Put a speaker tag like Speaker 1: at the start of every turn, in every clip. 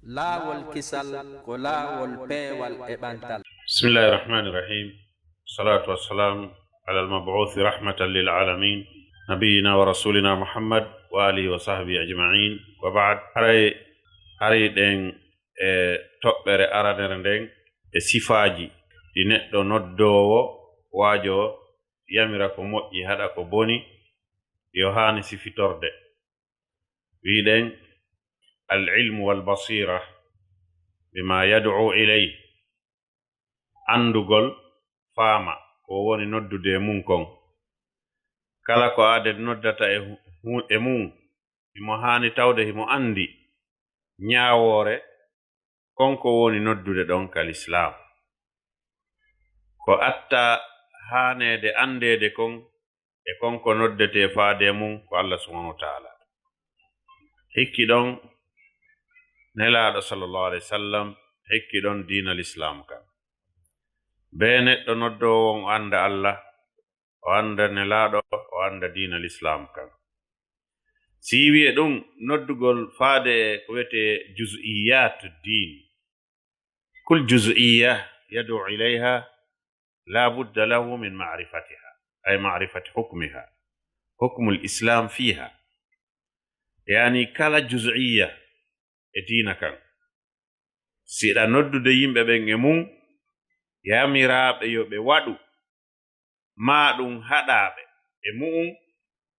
Speaker 1: laawol kisal ko laawol peewal e ɓantal.
Speaker 2: Bismillahi rahmani rahim. Salatu wassalamu ala al-mab'uthi rahmatan lil alamin nabiyina wa rasulina Muhammad wa alihi wa sahbihi ajma'in. Wa ba'd. Hari ɗen e toɓɓere aranere nden e sifaaji ɗi neɗɗo noddowo waajo yamira ko moƴƴi haɗa ko boni yo haani sifitorde. Wiɗen al-ilmu wal basira bima yad'u ilayhi, andugol faama ko woni noddude mum kon. Kala ko ade noddata e mum himo haani tawde himo andi ñaawoore konko woni noddude ɗon kal islam. Ko atta haanede andede kon e konko noddete faade mum ko Allah subhanahu wa ta'ala. Hikki ɗon nelaaɗo sallallahu alaihi wasallam, hikki ɗon diina l'islam kan. Be neɗɗo noddowo on anda Allah, o anda nelaaɗo, o anda diina l'islam kan. Si wi'e ɗum noddugol faade ko wiyete juz'iyat din, kul juz'iyya yad'u ilayha la budda lahu min ma'rifatiha, ay ma'rifati hukmiha, hukmul islam fiha. Yani kala juz'iyya e diina kan siɗa noddude yimɓe ɓen e mum, yamiraaɓe yo ɓe waɗu ma ɗum haɗaaɓe e mu'um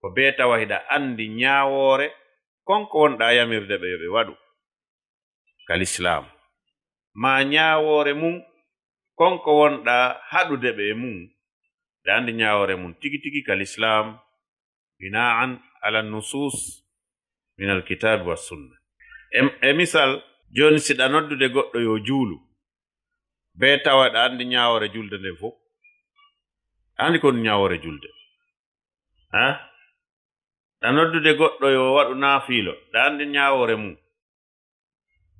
Speaker 2: ko be tawa hiɗa andi ñaawoore konko wonɗa yamirde ɓe yo ɓe waɗu kal islam, ma ñaawoore mum konko wonɗa haɗude ɓe e mum ɗe andi ñaawoore mum tigi tigi kal islam bina'an ala nusus min alkitab wa sunna. E misal joni siɗa noddude goɗɗo yo juulu be tawa ɗa andi ñaawore julde nden fof, andi ko ɗum ñaawore julde, ɗa noddude goɗɗo yo waɗu naafiilo ɗa andi ñaawore mum,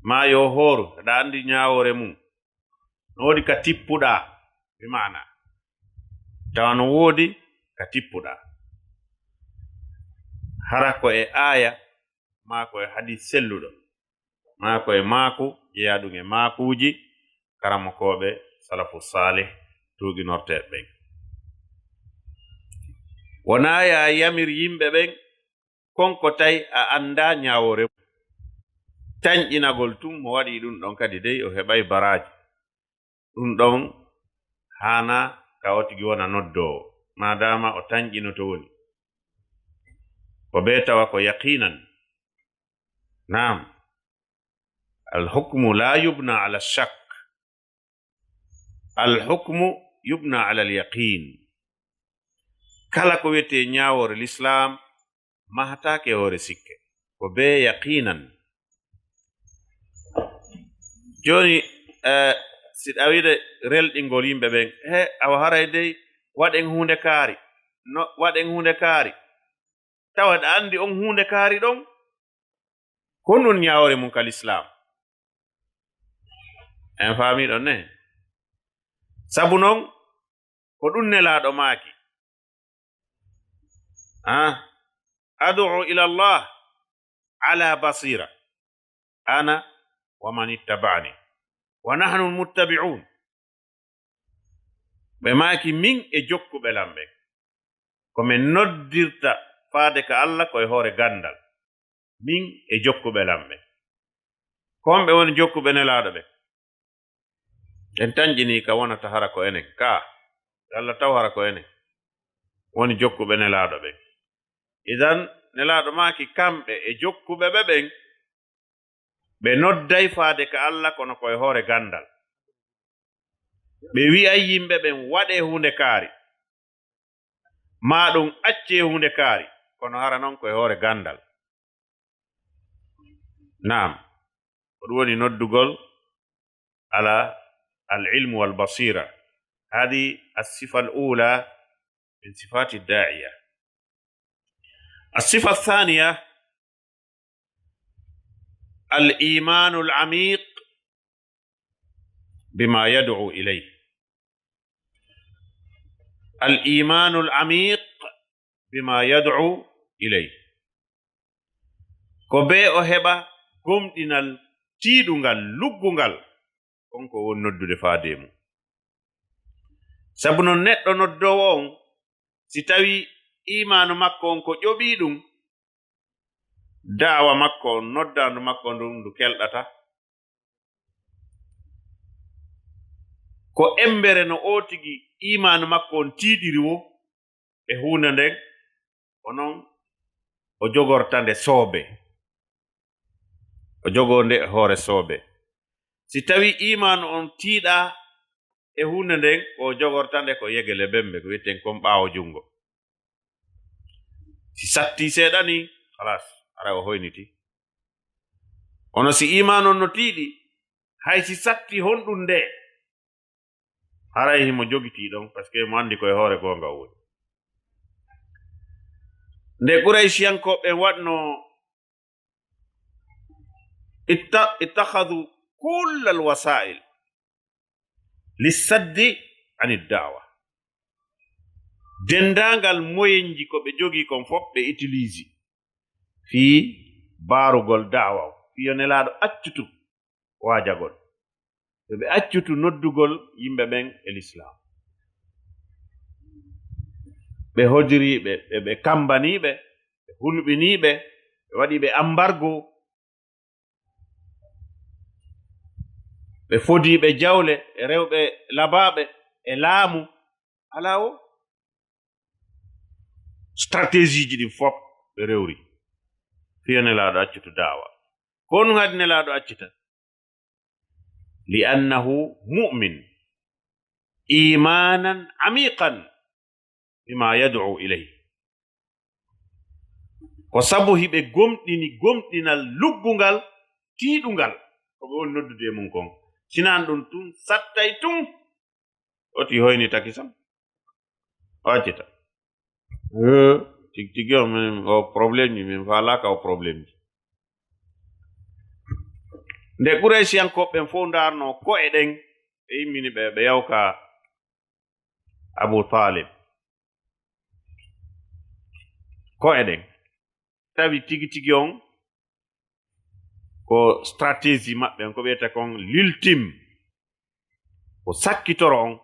Speaker 2: ma yo hooru ɗa andi ñaawore mum. No woodi ka tippuɗa, bi maana tawa no woodi ka tippuɗa, hara ko e aya ma ko e hadis selluɗo, ma ko e maaku jeyaɗum e maakuuji karamokoɓe salafu salih tuuginorteɓe ɓen. Wona ya yamir yimɓe ɓen konko tawi a anda ñaawore tañƴinagol tum mo waɗi ɗum ɗon kadi dey o heɓay baraji ɗum ɗon hana ka o tigi wona noddowo, madama o tañƴino to woni ko be tawa ko yaqinan. Naam, al-hukmu la yubna ala shak, al-hukmu yubna ala al-yaqin. Kala ko wiyete ñaawore l'islam mahatake hoore sikke, ko be yaqinan. Joni siɗa wiide relɗingol yimɓe ɓen, awa haray dey waɗen hunde kaari, no waɗen hunde kaari, tawa ɗa andi on hunde kaari ɗon kon ɗum ñaawore mum kal islam. En faamiɗon ne? Sabu non ko ɗum nelaaɗo maaki, ad'u ila Allah ala basira ana wa man ittaba'ani wa nahnu muttabi'un. ɓe maaki min e jokkuɓe lamɓe ko min noddirta faade ka Allah koye hoore gandal, min e jokkuɓe lamɓe. Komɓe woni jokkuɓe nelaaɗo ɓe, en tañƴini ka wonata hara ko enen ka Allah taw hara ko enen woni jokkuɓe nelaaɗo ɓe. Idan nelaaɗo maaki kamɓe e jokkuɓe ɓe ɓen ɓe nodday faade ka Allah kono koye hoore gandal. Ɓe wi'ay yimɓe ɓen waɗe hunde kaari, ma ɗum acce hunde kaari, kono hara non koye hoore gandal. Naam, ko ɗum woni noddugol ala al-ilmu wal basira. Hadi as-sifa al-ula min sifati ad-da'iya. الصفة الثانية الإيمان العميق بما يدعو إليه. الإيمان العميق بما يدعو إليه ko be o heɓa gomɗinal tiiɗungal luggungal konko woni noddude faade mum. Sabu non neɗɗo noddowo on si tawi imanu makko on ko ƴoɓi ɗum, da'wa makko on noddandu makko ndun ndu kelɗata, ko embere no o tigi imanu makko on tiiɗiri wo e hunde nden, onon o jogortande soobe, o jogorde e hoore soobe. Si tawi imanu on tiiɗa e hunde nden, ko jogortande ko yegele bembe, ko wiyeten kon ɓaawo jungo. Si satti seeɗa ni halas ara o hoyniti. Ono si imanu on no tiiɗi, hay si satti honɗum nde haray himo jogiti ɗon, par ce que mo andi koye hoore gonga o woni. Nde Quraysiyankoɓe waɗno ittakhadhu kulla alwasail lissaddi ani da'wa. Dendangal moyenji ko ɓe jogi kon fof ɓe utilise fi baarugol da'wa o, fi yo nelaɗo accutu waajagol, ɓe accutu noddugol yimɓe ɓen e l'islam. Ɓe hojiriɓe, ɓe kambaniɓe, ɓe hulɓiniɓe, ɓe waɗiɓe embargo, ɓe fodiɓe jawle e rewɓe labaɓe e laamu. Ala o stratégie ji ɗin fof ɓe rewri fiyo nelaɗo accutu da'wa. Ko ɗum hadi nelaɗo accita? Li annahu mu'min imanan amiqan bima yad'u ilayhi. Ko sabu hiɓe gomɗini gomɗinal luggungal tiiɗungal ko ɓe woni noddude e mum kon. Sinan ɗum tun sattay tun oti hoyni taki sam o accita. Tigi o probléme ji min falaka o probléme ji. Nde Quraysiyankoɓe fof ndarno ko'e ɗen ɓe immini ɓe yawka Abu Talib. Ko'e ɗen tawi tigi tigi on ko stratégie maɓɓe on ko wiyete kon l'ultime, ko sakkitoro on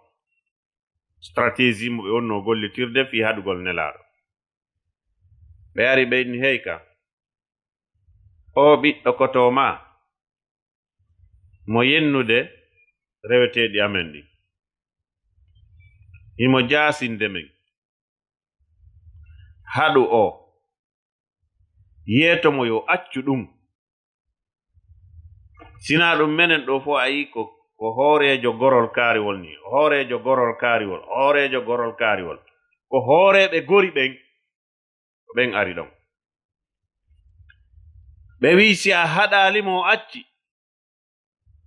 Speaker 2: stratégie mo ɓe wonno gollitirde fi haɗugol nelaɗo. Ɓe ari ɓeyni hey ka o ɓiɗɗo koto ma mo yennude reweteɗi amen ɗi, himo jasinde men, haɗu o yeetomo yo accu ɗum. Sina ɗum menen ɗo fo a yi ko hoorejo gorol kaariwol ni, hoorejo gorol kaariwol, hoorejo gorol kaariwol, ko hooreɓe gori ɓen ko ɓen ari ɗon. Ɓe wi si a haɗalimo o acci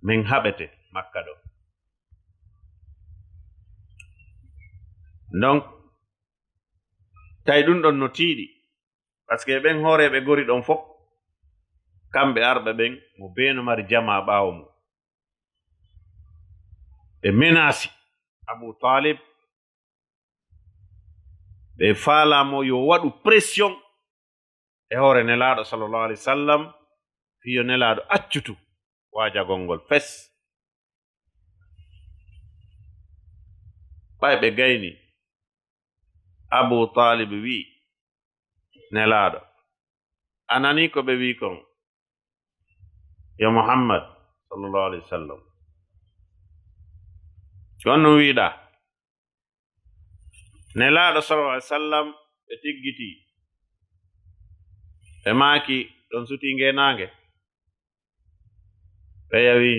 Speaker 2: min haɓete Makka ɗo. Donc tawi ɗum ɗon no tiiɗi, par ce que ɓen hooreɓe gori ɗon fof kamɓe arɓe ɓen mo beeno mari jama ɓaawo mum. Ɓe menasi Abu Talib, ɓe faalamo yo waɗu pression e hoore nelaɗo sallallahu alaihi wasallam fiyo nelaɗo accutu waajagol ngol fes. ɓay ɓe gayni Abu Talib wi nelaɗo, anani ko ɓe wi kon yo Muhammad sallallahu alaihi wasallam, on no wiɗa? Nelaɗo sallallahu alaihi wasallam ɓe tiggiti ɓe maaki ɗon suti ngenange, ɓe yawi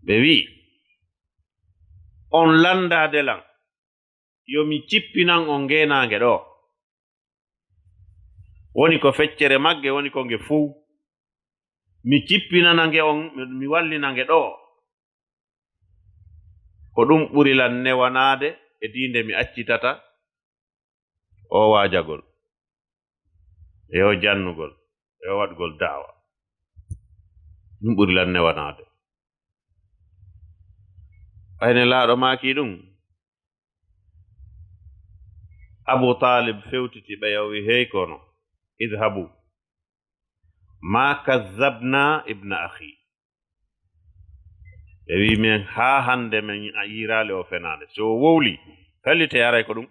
Speaker 2: ɓe wi on landadelan yomi cippinan on ngenange ɗo, woni ko feccere magge, woni ko nge fuu, mi cippinanange on, mi wallinange ɗo, ko ɗum ɓurilan newanade e dinde mi accitata o waajagol e o jannugol e o waɗgol da'wa, ɗum ɓurilan newanade. ɓayne laaɗo maaki ɗum, Abu Talib fewtiti ɓe yawi hey kono idhabu ma kazzabna ibna akhi ɓe wi min haa hande min yirali o fenande so o wowli fellite yaray ko ɗum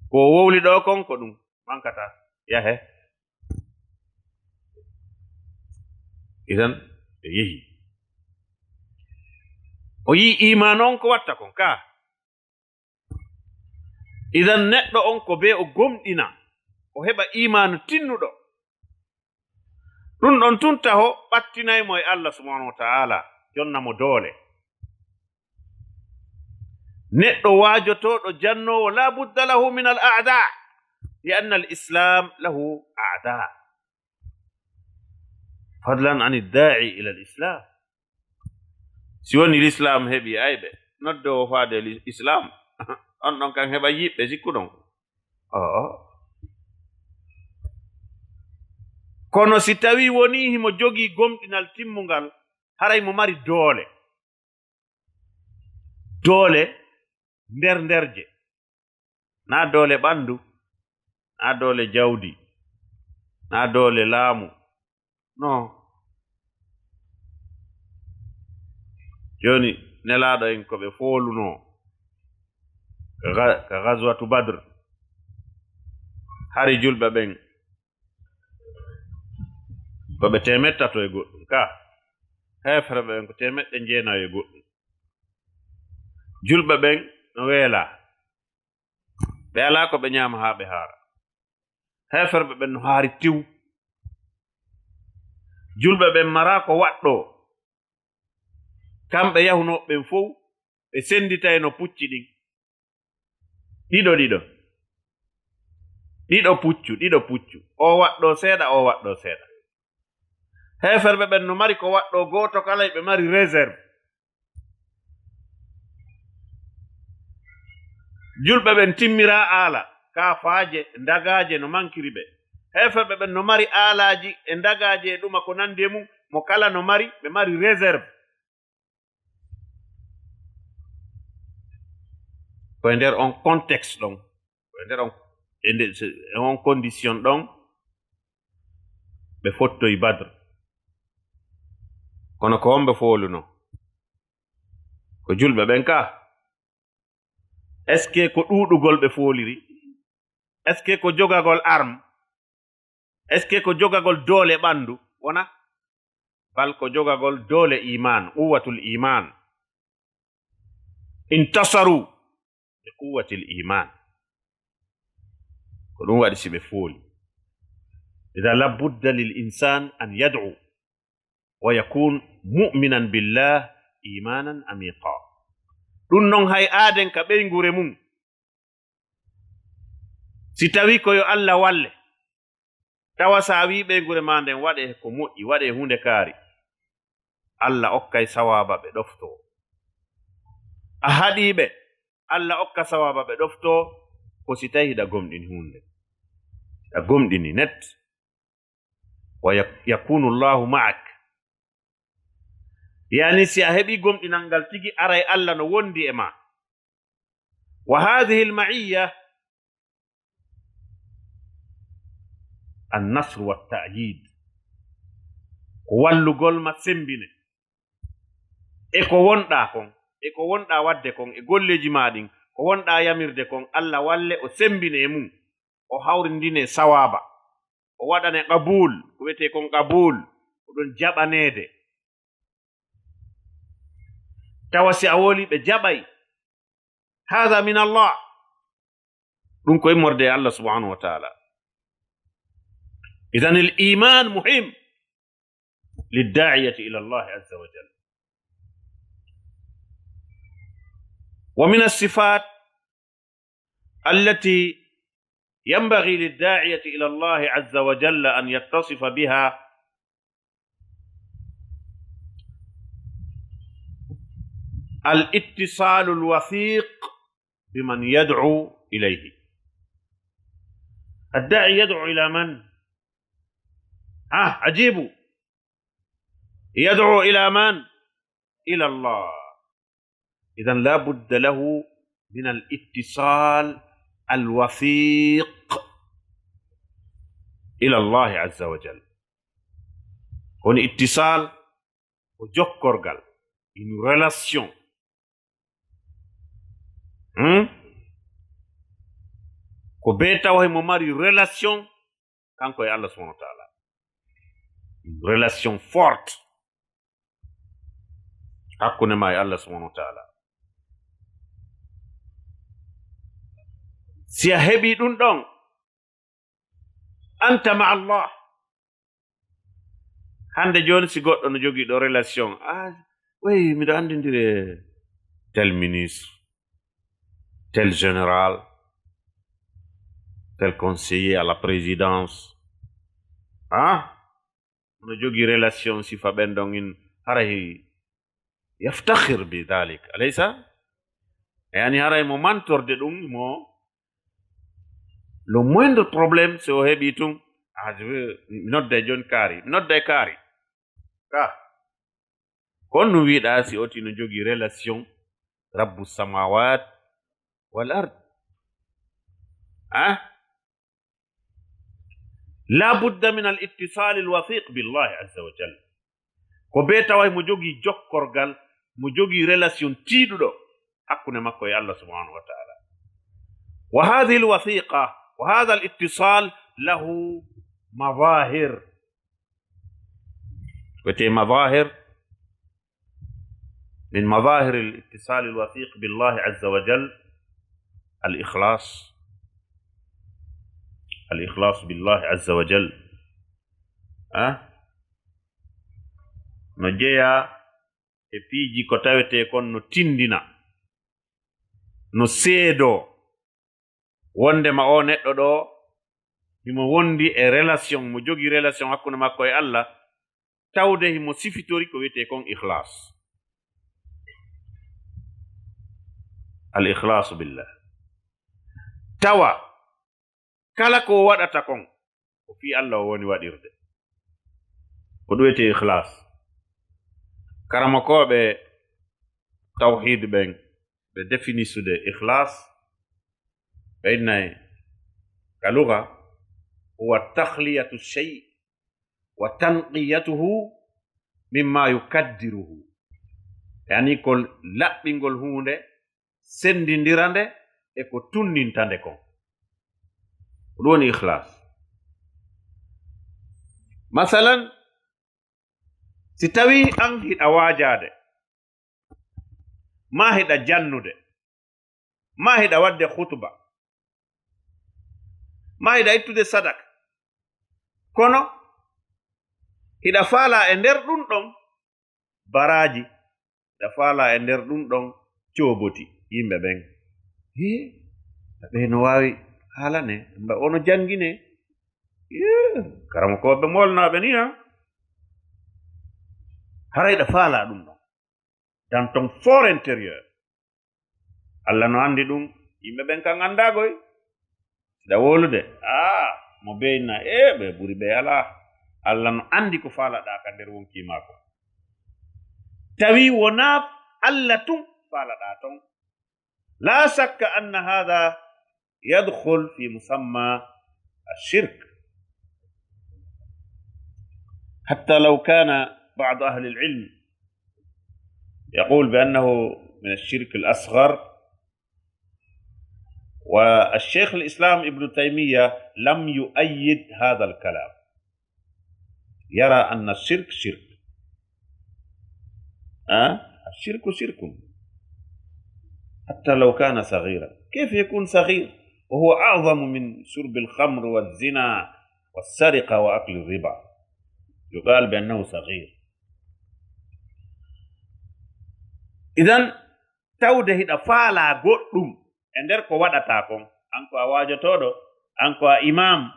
Speaker 2: ko o wowli ɗo kon ko ɗum mankata yahe idan ɓe yehi o yi iman on ko watta kon ka idan neɗɗo on ko be o gomɗina o heɓa imanu tinnuɗo ɗum ɗon tun taho ɓattinaymo e Allah subhanahu wa ta'ala jonna mo doole neɗɗo waajotoɗo jannowo la budda lahu min al a'da li anna al islam lahu a'da fadlan an idda'i ila al islam si woni l'islam heɓi ayɓe noddowo faade l'islam on ɗon kan heɓa yiɓɓe sikkuɗon kono si tawi woni himo jogii gomɗinal timmungal haray mo mari doole nderje na doole ɓandu na doole jawdi na doole laamu non joni nelaaɗo en ko ɓe fooluno ka gazwatu badre hari julɓe ɓen ko ɓe temettato e goɗɗum ka hefere ɓen ko 900 e goɗɗum julɓe ɓen no weela ɓe alaa ko ɓe ñaama haa ɓe haara heferɓe ɓen no haari tiw julɓe ɓen maraa ko waɗɗo kamɓe yahunoɓɓen fof ɓe senditay no pucci ɗin ɗiɗo puccu o waɗɗo seeɗa o waɗɗo seeɗa heferɓe ɓen no mari ko waɗɗo gooto kala ɓe mari réserve julɓe ɓen timmira aala kaafaaje ndagaaje no mankiri ɓe heferɓe ɓen no mari aalaaji e ndagaaje e ɗuma ko nandi e mum mo kala no mari ɓe mari réserve koye nder on contexte ɗon koye nder on condition ɗon ɓe fottoy badre kono ko wonɓe fooluno ko julɓe ɓen ka est ce que ko ɗuuɗugol ɓe fooliri est ce que ko jogagol arme est ce que ko jogagol doole ɓandu wona bal ko jogagol doole iman quwwatul iman intasaru bi quwwatil iman ko ɗum waɗi si ɓe fooli ida la budda lil insan an yad'u wa yakun mu'minan billah imanan amiqa ɗum non hay aaden ka ɓeygure mum si tawi ko yo Allah walle tawa sa wi ɓeygure ma nden waɗe ko moƴƴi waɗe hunde kaari Allah okkay sawaba ɓe ɗofto a haɗiɓe Allah okka sawaba ɓe ɗofto ko si tawi hiɗa gomɗini hunde a gomɗini net wa yakunu llahu ma'ak yani si a heɓi gomɗinal ngal tigi aray Allah no wondi e ma wa hadhihi alma'iyya annasr watta'yid ko wallugol ma sembine e ko wonɗa wadde kon e golleji maɗin ko wonɗa yamirde kon Allah walle o sembine e mum o hawrindine sawaba o waɗane qabul ko wiyete kon qabul oɗon jaɓanede tawa si a woli ɓe jaɓay hada min Allah ɗum koye morde Allah subhanahu wa ta'ala idan al iman muhim lidda'iyati ila Allah azza wa jalla ومن الصفات التي ينبغي للداعية إلى الله عز وجل أن يتصف بها الاتصال الوثيق بمن يدعو إليه الداعي يدعو إلى من؟ عجيب يدعو إلى من؟ إلى الله إذن لا بد له من الاتصال الوثيق إلى الله عز وجل woni ittisal ko jokkorgal, une relation. Ko be tawa mo mari relation kanko e Allah subhanahu wa ta'ala, une relation forte hakkunde ma e Allah subhanahu wa ta'ala. Si a heɓi ɗum ɗon, anta ma Allah. Hande joni si goɗɗo no jogii ɗo relation, oui miɗo andindire tel ministre, tel général, tel conseiller à la présidence, no jogii relation sifa ɓen ɗon in haray yaftakhir bi dhalik, alaysa? Yani haray mo mantorde ɗum mo le moindre problème so o heɓi tun je veux nodda joni kaari, nodda e kaari ka kon no wiɗa si oti no jogii relation rabbu samawat wal ard. La budda min al ittisal al wathiq billahi azza wa jalla. Ko be taway mo jogii jokkorgal, mo jogii relation tiiɗuɗo hakkunde makko e Allah subhanahu wa ta'ala. Wa hadhihi al wathiqa wa hadha al ittisal lahu مظاهر. وتي مظاهر من مظاهر الاتصال الوثيق بالله عز وجل الإخلاص بالله عز وجل. نجيا epiji ko tawete kon no tindina no seedo wonde ma o neɗɗo ɗo himo wondi e relation, mo jogi relation hakkunde makko e Allah, tawde himo sifitori ko wiyete kon ikhlas. Al ikhlasu billah. Tawa kala ko waɗata kon ko fi Allah o woni waɗirde, ko ɗum wiyete ikhlas. Karamakoɓe tawhid ɓen ɓe définisude ikhlas ɓe innayi ka lugha هو تخلية الشيء وتنقيته مما يكدره. يعني كل لا بينقول هونde sendindirande e ko tunnintande kon, ɗum woni ikhlas. Masalan si tawi an hiɗa waajade, ma hiɗa jannude, ma hiɗa wadde khutba, ma hiɗa ittude sadaka, kono hiɗa faala e nder ɗum ɗon baraji, hiɗa faala e nder ɗum ɗon cooboti yimɓe ɓen. Ɓe no waawi haalane mba ono jangine, karama koɓe molnaɓe ni hara hiɗa faala ɗum ɗon dans ton fort intérieur. Allah no andi ɗum, yimɓe ɓen kan andagoy. Siɗa wolude mo beyna ɓe ɓuri ɓe ala. Allah no andi ko faalaɗa ka nder wonki maako. Tawi wona Allah tun faalaɗa ton, la shakka anna hada yadkhul fi musamma ashirk. حتى لو كان بعض أهل العلم يقول بأنه من الشرك الأصغر، والشيخ الإسلام ابن تيمية لم يؤيد هذا الكلام، يرى أن الشرك شرك. الشرك شرك حتى لو كان صغيرا. كيف يكون صغير وهو أعظم من شرب الخمر والزنا والسرقة وأكل الربا؟ يقال بأنه صغير. إذن tawde hiɗa faala goɗɗum e nder ko waɗata kon, an ko a waajotoɗo, an ko a imam.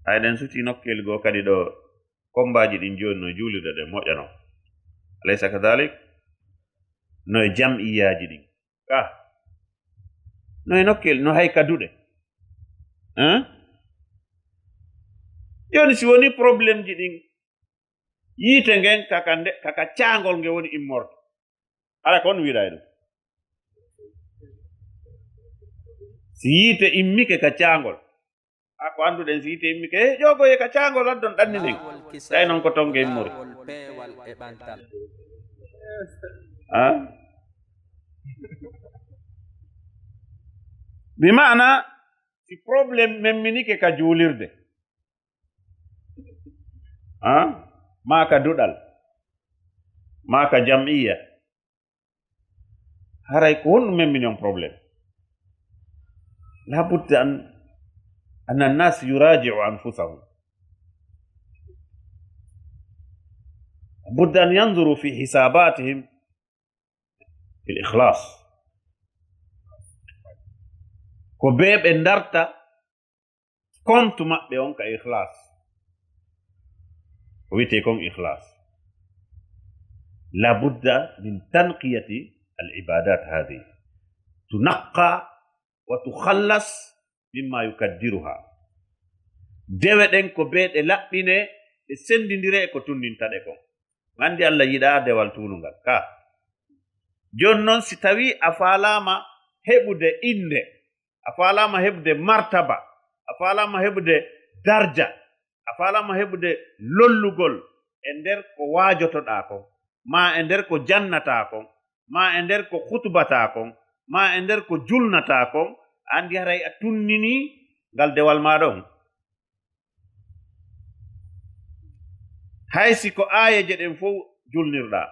Speaker 2: Hayɗen suti nokkel goo kadi ɗo kombaji ɗin joni no juulirde ɗe moƴƴano, alaysa kadalik? No e jam'iyaji ɗin no e nokkel, no hay kaduɗe. Joni si woni probléme ji ɗin, yiite ngen kaka caangol nge woni immorde, ala kon wiɗa e ɗum. Si yiite immike ka caangol, ako anduɗen si yite yimmi ke ƴogo ye ka caangol addon ɗanninen tawi noon ko tonge immori bi maana si probléme memminike ka juulirde ma ka duɗal ma ka jamiya haray ko honɗum memmini on probléme labudde أن الناس يراجعوا أنفسهم بد أن ينظروا في حساباتهم في الإخلاص كبيب اندرتا كنت مأبئون كإخلاص ويتيكم إخلاص لابد من تنقية العبادات هذه تنقى وتخلص mimma yukaddiruha dewe ɗen ko beeɗe laɓɓine ɗe sendindire e ko tundintaɗe kon gandi Allah yiɗa dewal tunungal ka jon noon si tawi a faalama heɓude inde a faalama heɓude martaba a faalama heɓude darja a faalama heɓude lollugol e nder ko waajotoɗa kon ma e nder ko jannata kon ma e nder ko khutbata kon ma e nder ko julnata kon andi haray a tunnini ngal dewal maɗon haysi ko ayeje ɗen fof julnirɗa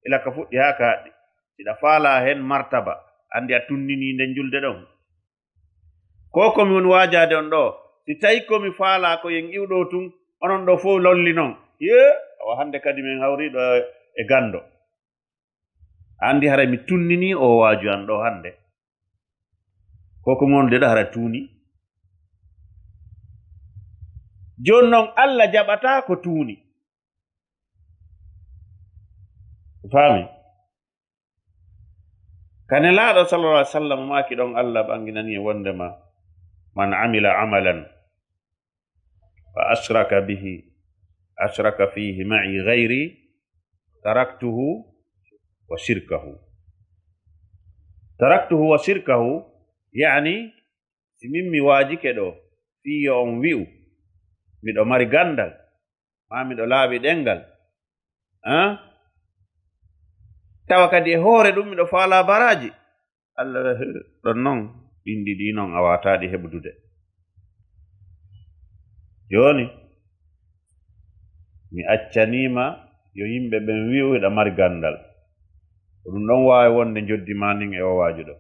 Speaker 2: ila ka fuɗɗi ha kaaɗi siɗa faala hen martaba andi a tunnini nden julde ɗon ko komi woni waajade on ɗo si tawi komi faala ko yen iwɗo tun onon ɗo fof lolli noon ye awa hande kadi min hawriɗo e gando andi haray mi tunnini o waaju an ɗo hande koko mon deɗo hara tuuni jon noon Allah jaɓata ko tuuni faami kane laaɗo sallallahu alaihi wasallam maaki ɗon Allah ɓanginani e wondema man amila amalan fa ashraka fihi ma'i ghairi taraktuhu wa shirkahu yani si min mi waajike ɗo fiyo on wi'u miɗo mari gandal ma miɗo laaɓi ɗengal tawa kadi e hoore ɗum miɗo faala baraji Allah ɗon noon ɗindi ɗi noon a wataɗi heɓdude joni mi accanima yo yimɓe ɓen wi'u eɗa mari gandal ɗum ɗon wawi wonde joddi ma nin e o waaju ɗo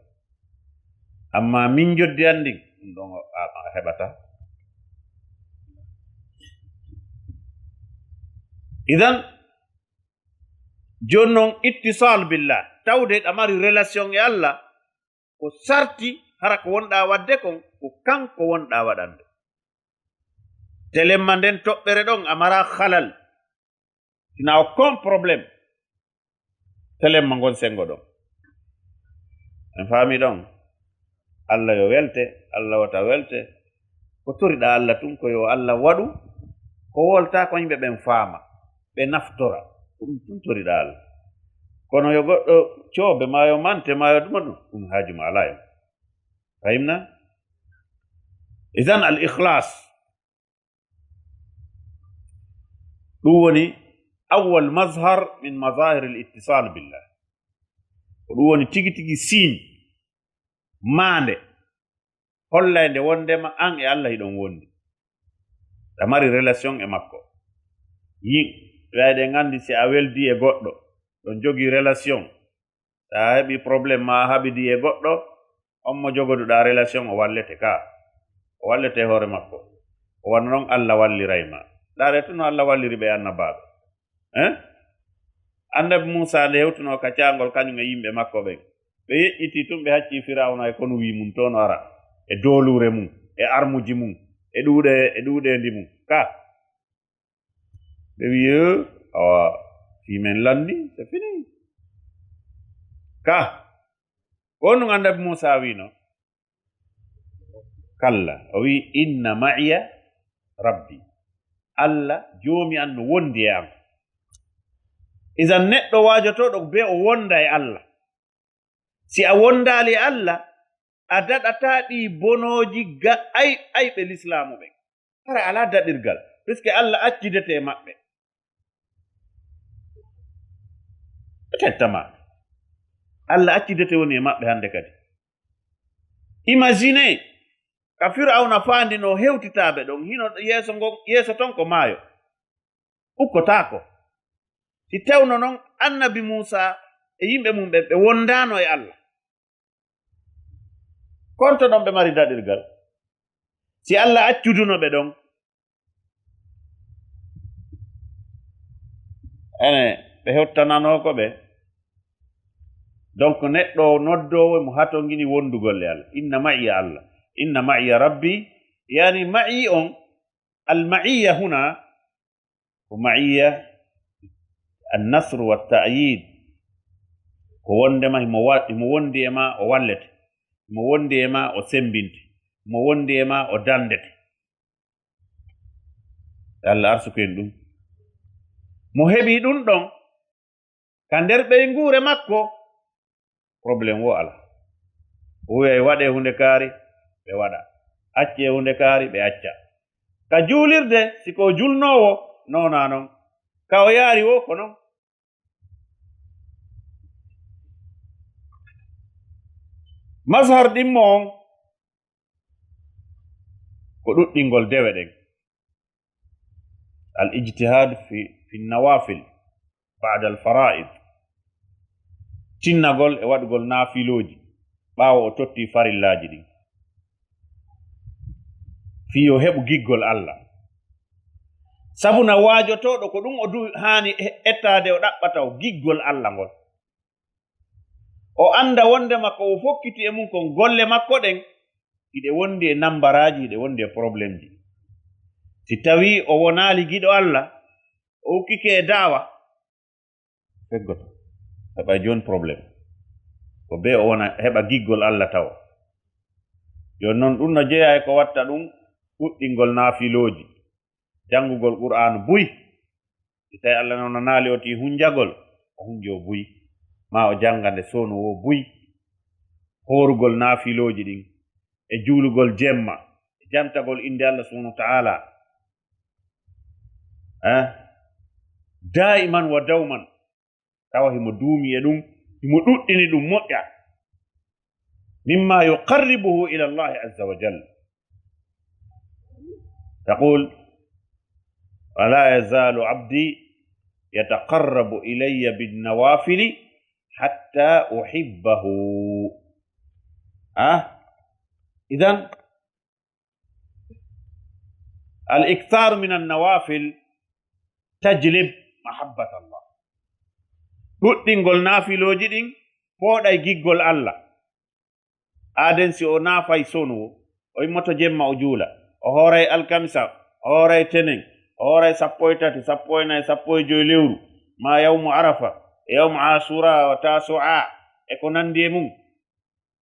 Speaker 2: amma min joddi andi ɗum ɗon a heɓata idan joni noon ittisal billah tawde ɗa mari relation e Allah ko sarti hara ko wonɗa wadde kon ko kanko wonɗa waɗande telemma nden toɓɓere ɗon a mara halal sina aucun probléme telemma ngon sengo ɗon en faami ɗon Allah yo welte Allah wata welte ko toriɗa Allah tun ko yo Allah waɗu ko wolta ko yimɓe ɓen faama ɓe naftora ɗum tun toriɗa Allah kono yo goɗɗo coobe ma yo mante ma yo ɗuma ɗum haajuma ala en fahimna idan al ikhlas ɗum woni awwal mazhar min mazahir al ittisal billah ko ɗum woni tigi tigi signe maande hollayde wondema an e Allah hiɗon wondi a mari relation e makko wayɗe gandi si a weldi e goɗɗo ɗon jogi relation sa heɓi probléme ma haɓidi e goɗɗo on mo jogoduɗa relation o wallete ka o wallete hoore makko o wana noon Allah wallirayma ɗaare tuno Allah walliri ɓe annabaɓe annabi Musa nde hewtuno ka caangol kañum e yimɓe makko ɓen ɓe yeƴƴiti tun ɓe hacci Firawna e kono wi mum toon ara e doolure mum e armuji mum e ɗuuɗendi mum ka ɓe wiye awa fimen landi c'est fini ka ko ɗum annabi Musa wino kalla o wi inna ma'iya rabbi Allah joomi an no wondi e am isan neɗɗo waajotoɗo be o wonda e Allah si a wondali e Allah a daɗata ɗi bonoji ayɓe l'islamu ɓen hara ala daɗirgal puisque Allah accidete e maɓɓe tettama Allah accidete woni e maɓɓe hande kadi imagine ka Fir'auna faandi no hewtitaɓe ɗon hino yeeso ton ko maayo ukkotako si tewno noon annabi Musa e yimɓe mum ɓe wondano e Allah konto ɗon ɓe mari daɗirgal si Allah accuduno ɓe ɗon ene ɓe hewtananoko ɓe donc neɗɗo noddowo mo hatongini wondugol e Allah inna ma'iya Allah inna ma'iya rabbi yani ma'i on alma'iya huna ko ma'iya annasru watta'yid ko wondema himo wondi e ma o wallete himo wondi e ma o sembinte himo wondi e ma o dandete Allah arsuken ɗum mo heɓi ɗum ɗon ka nder ɓeygure makko probléme wo ala o wiya waɗe hunde kaari ɓe waɗa acce hunde kaari ɓe acca ka juulirde siko julnowo nona non ka o yaari wo ko non mazhar ɗimmo on ko ɗuɗɗingol dewe ɗen al ijtihad fi nawafil ba'da al fara'id tinnagol e waɗugol naafiloji ɓaawo o totti farillaji ɗin fi o heɓu giggol Allah sabuna waajotoɗo ko ɗum o haani ettade o ɗaɓɓata o giggol Allah ngol o anda wondema ko o fokkiti e mum kon golle makko ɗen iɗe wondi e nambaraji iɗe wondi e probléme ji si tawi o wonaali giɗo Allah o ukkike e daawa feggoto heɓa joni probléme ko be o wona heɓa giggol Allah tawa joni noon ɗum no jeeya e ko watta ɗum ɗuɗɗingol naafiloji janngugol qur'anu buy si tawi Allah noon naali o ti hunjagol o hunjo buy ma o jangande sonu wo buy horugol naafiloji ɗin e juulugol jemma e jamtagol inde Allah subhanahu wa ta'ala daiman wa dawman tawa himo duumi e ɗum himo ɗuɗɗini ɗum moƴƴa mimma yuqarribuhu ila Allah azza wa jalla taqul wala yazalu abdi yataqarrabu ilayya bin nawafili hatta uhibbahu إذن الإكثار من النوافل تجلب محبة الله ɗuɗɗingol naafiloji ɗin fooɗay giggol Allah aaden si o naafay sonuwo o immoto jemma o juula o hooray alkamisa o hooray tenen o hooray 13 14 15 lewru ma yawmu arafa e yawmu asura wa tasu'a e ko nandi e mum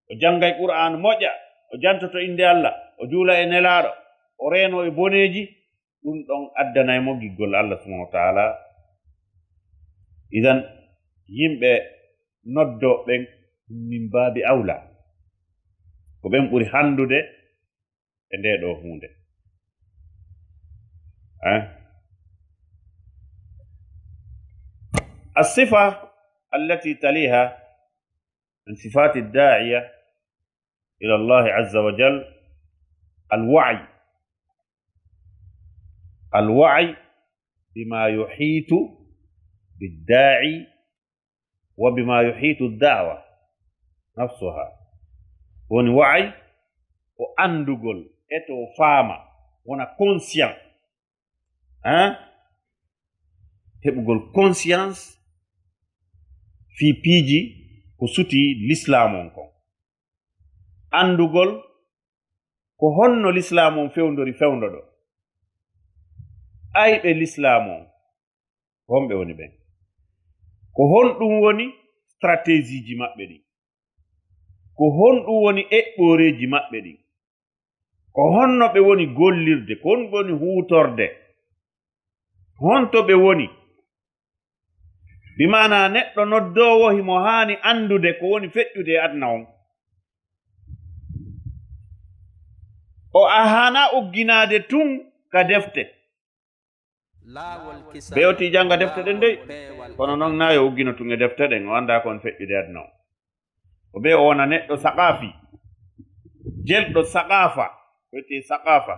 Speaker 2: o jangay qur'an moƴƴa o jantoto inde Allah o juula e nelaaɗo o reeno e boneji ɗum ɗon addanaymo giggol Allah subhanahu wa ta'ala idan yimɓe noddo ɓen min baabi awla ko ɓen ɓuri handude e nde ɗo hunde الصفة التي تليها من صفات الداعية إلى الله عز وجل الوعي بما يحيط بالداعي وبما يحيط الدعوة نفسها woni wa'ay ko andugol e to faama wona conscient heɓugol conscience fi piiji ko suti l'islam on kon andugol ko honno l'islam on fewndori fewndo ɗo ayɓe l'islam on ko homɓe woni ɓen ko honɗum woni stratégie ji maɓɓe ɗin ko honɗum woni eɓɓoreji maɓɓe ɗin ko honno ɓe woni gollirde ko honno ɓe woni huutorde honto ɓe woni bimana neɗɗo noddowo himo haani andude ko woni feƴƴude e adna on o ahana ugginade tun ka defte ɓe yoti janga defte ɗen dey kono noon na yo uggino tun e defte ɗen o anda kon feƴƴude aduna o ɓe o wona neɗɗo saqafi jelɗo saqafa wiyete saqafa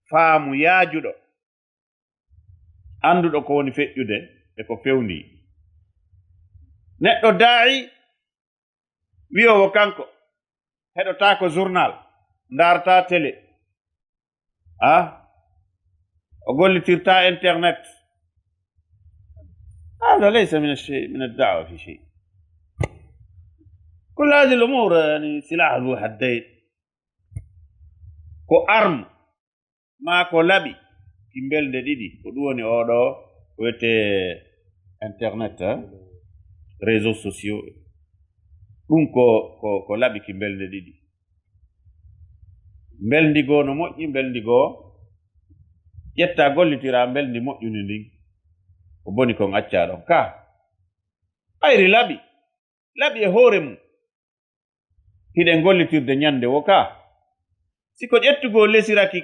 Speaker 2: faamu yaajuɗo anduɗo ko woni feƴƴude e ko fewndi neɗɗo daa'i wiyowo kanko heɗotako journal ndarta télé o gollitirta internet هذا ليس من الشيء من الدعوة في شيء كل هذه الأمور يعني سلاح ذو حدين ko arme ma ko laɓi kimbelde ɗiɗi ko ɗum woni oɗo wiyete internet réseaux sociaux ɗum ko laɓi kimbelde ɗiɗi mbelndigoo no moƴƴi mbelndigoo ƴetta gollitira mbelndi moƴƴuni ndin ko boni kon acca ɗon ka ɓayri laɓi e hoore mum hiɗen gollitirde ñande wo ka siko ƴettugoo lesiraki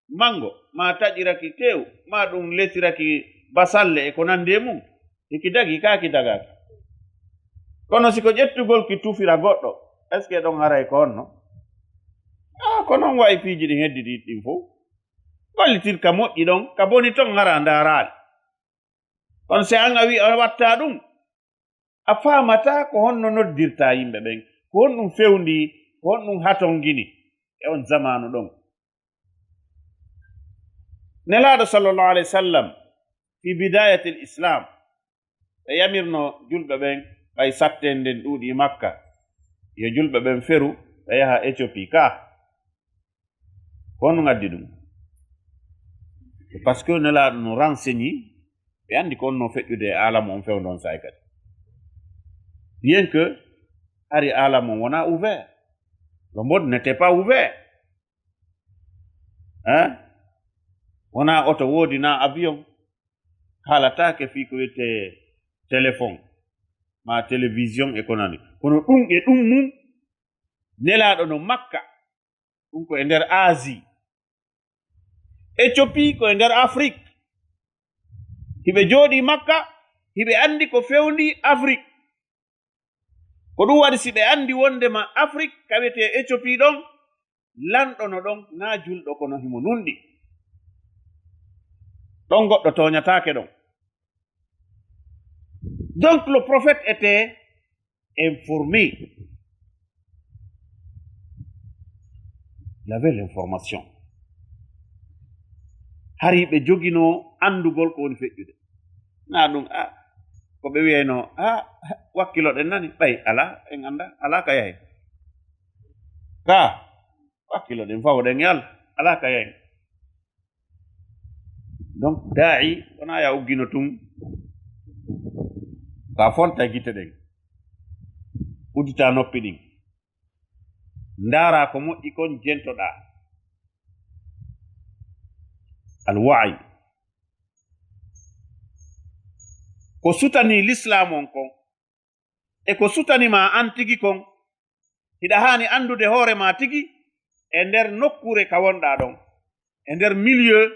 Speaker 2: mango ma taƴiraki tew ma ɗum lesiraki basalle e ko nandi e mum iki dagi kaaki dagaki kono siko ƴettugol ki tufira goɗɗo est ce que ɗon haray ko honno ko noon wayi piiji ɗin heddiɗi ɗin fof gollitir ka moƴƴi ɗon ka boni ton hara ndaaraali kono si an a wi a watta ɗum a faamata ko honno noddirta yimɓe ɓen ko honɗum fewndi ko honɗum hatongini e on zamanu ɗon nelaaɗo sallllahu alayhi wa sallam fi bidayati l islam ɓe yamirno julɓe ɓen ɓay satten nden ɗuuɗi makka yo julɓe ɓen feru ɓe yaha éthiopie ka ko honno addi ɗum par ce que nelaaɗo no renseigni ɓe anndi ko honno feƴƴude e alamu on fewndon saay kadi bien que hari alamu on wona ouvert le monde n'était pas ouvert wona oto woodi na avion haalatake fii ko wiyete téléphone ma télévision e ko nani kono ɗum e ɗum mum nelaaɗo no makka ɗum ko e nder asie éthiopie ko e nder afrique hiɓe jooɗi makka hiɓe anndi ko fewndi afrique ko ɗum waɗi si ɓe anndi wondema afrique ka wiyete éthiopie ɗon lanɗo no ɗon na julɗo kono himo nunɗi ɗon goɗɗo toñataake ɗon donc le prophète était informé il avait l'information hari ɓe jogino andugol ko woni feƴƴude na ɗum ko ɓe wiyayno wakkilo ɗen nani ɓay ala en anda ala ka yahen ka wakkilo ɗen fawɗen e Allah ala ka yahen donc daa'i wona ya uggino tum ka fonta gite ɗen uddita noppi ɗin ndaara ko moƴƴi kon jentoɗa alwa'i ko sutani l'islam on kon e ko sutanima an tigi kon hiɗa haani andude hoore ma tigi e nder nokkure ka wonɗa ɗon e nder milieu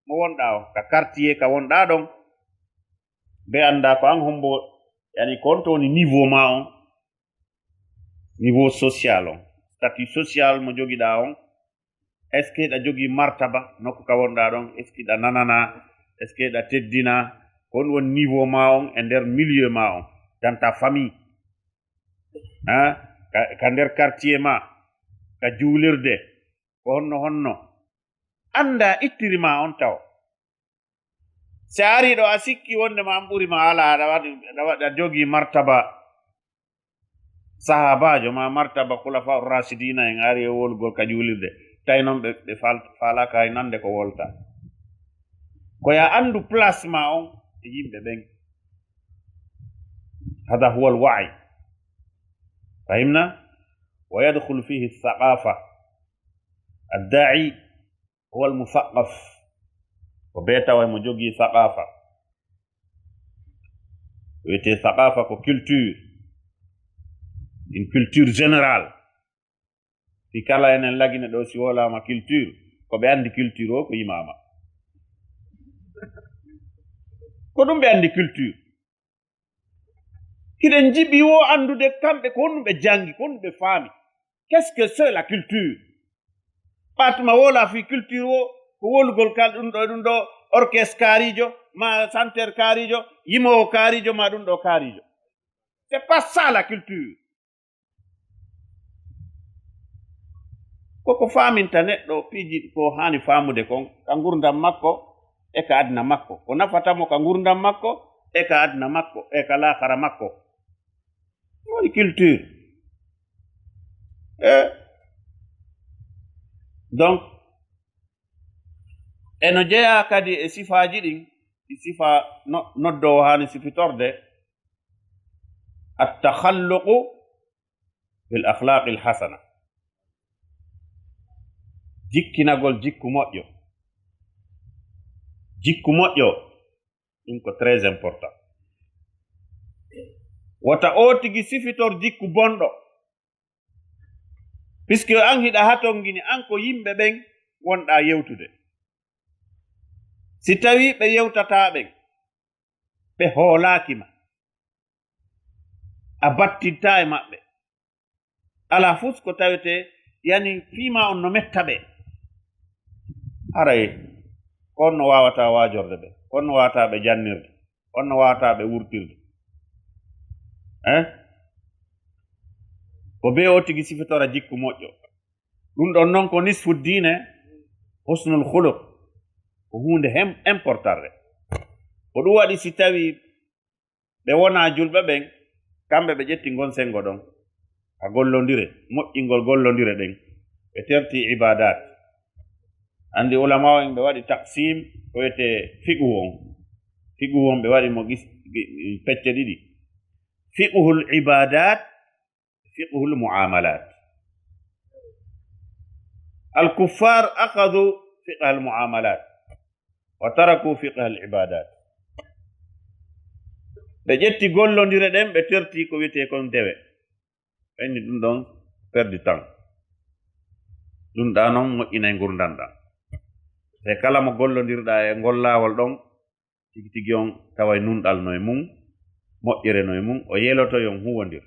Speaker 2: mo wonɗa o ka quartier ka wonɗa ɗon be anda ko an hombo yani ko on to woni niveau ma on niveau social on statut social mo jogiɗa on est ce que ɗa jogii martaba nokku ka wonɗa ɗon est ce que ɗa nanana est ce que ɗa teddina ko on woni niveau ma on e nder milieu ma on dans ta famille ka nder quartier ma ka juulirde ko honno anda ittirima on taw si a ari ɗo a sikki wondema an ɓurima ala aɗa jogii martaba sahabajo ma martaba khulafa rasidina en ari e wolgol ka juulirde tawi noon ɓe falaka hay nande ko wolta ko ya andu place ma on e yimɓe ɓen hada huwa alwa'i fahimna wa yadkhulu fihi althaqafa adda'i huwa almuthaqaf ko be tawa mo jogii thaqafa wiyete thaqafa ko culture une culture générale fi kala enen lagine ɗo si wolama culture ko ɓe andi culture o ko imama ko ɗum ɓe andi culture hiɗen jiɓi wo andude kamɓe ko honɗum ɓe jangi ko honɗum ɓe faami qu'est ce que c'est la culture ɓatma wola fi culture o ko wolugol kal ɗum ɗo orchestre kaarijo ma chanteur kaarijo yimowo kaarijo ma ɗum ɗo kaarijo c'est pas ça la culture koko faaminta neɗɗo piiji ko hani faamude kon ka gurdam makko e ka adna makko ko nafatamo ka gurdam makko e ka adna makko e ka lahara makko woni culture donc eno jeeya kadi e sifaji ɗin ɗi sifa noddowo hani sifitorde attakhalluqu bil akhlaqi l hasana jikkinagol jikku moƴƴo ɗum ko très important wata o tigi sifitor jikku bonɗo puisque an hiɗa hatongini an ko yimɓe ɓen wonɗa yewtude si tawi ɓe yewtata ɓen ɓe hoolakima a battinta e maɓɓe ala fus ko tawete yani fiima on no metta ɓe haray on no wawata wajorde ɓe on no wawata ɓe jannirde on no wawata ɓe wurtirde ko be o tigi sifitora jikku moƴƴo ɗum ɗon noon ko nisfu diine husnul khuluq ko hunde importante ko ɗum waɗi si tawi ɓe wona julɓe ɓen kamɓe ɓe ƴetti gon sengo ɗon a gollondire moƴƴingol gollondire ɗen ɓe terti ibadat andi ulama en ɓe waɗi taqsim ko wiyete fiqhu on ɓe waɗi mo pecce ɗiɗi fiqhul ibadat fiqhul muamalat الكفار أخذوا فقه المعاملات وتركوا فقه العبادات بجتي قولوا ندير بترتي كويتي كون ديوي أني دون perdre temps ɗum ɗa noon moƴƴina e gurdam ɗam te kala mo gollondirɗa e gollawol ɗon tigi tigi on tawa nunɗal no e mum moƴƴere no e mum o yeloto yon huwondir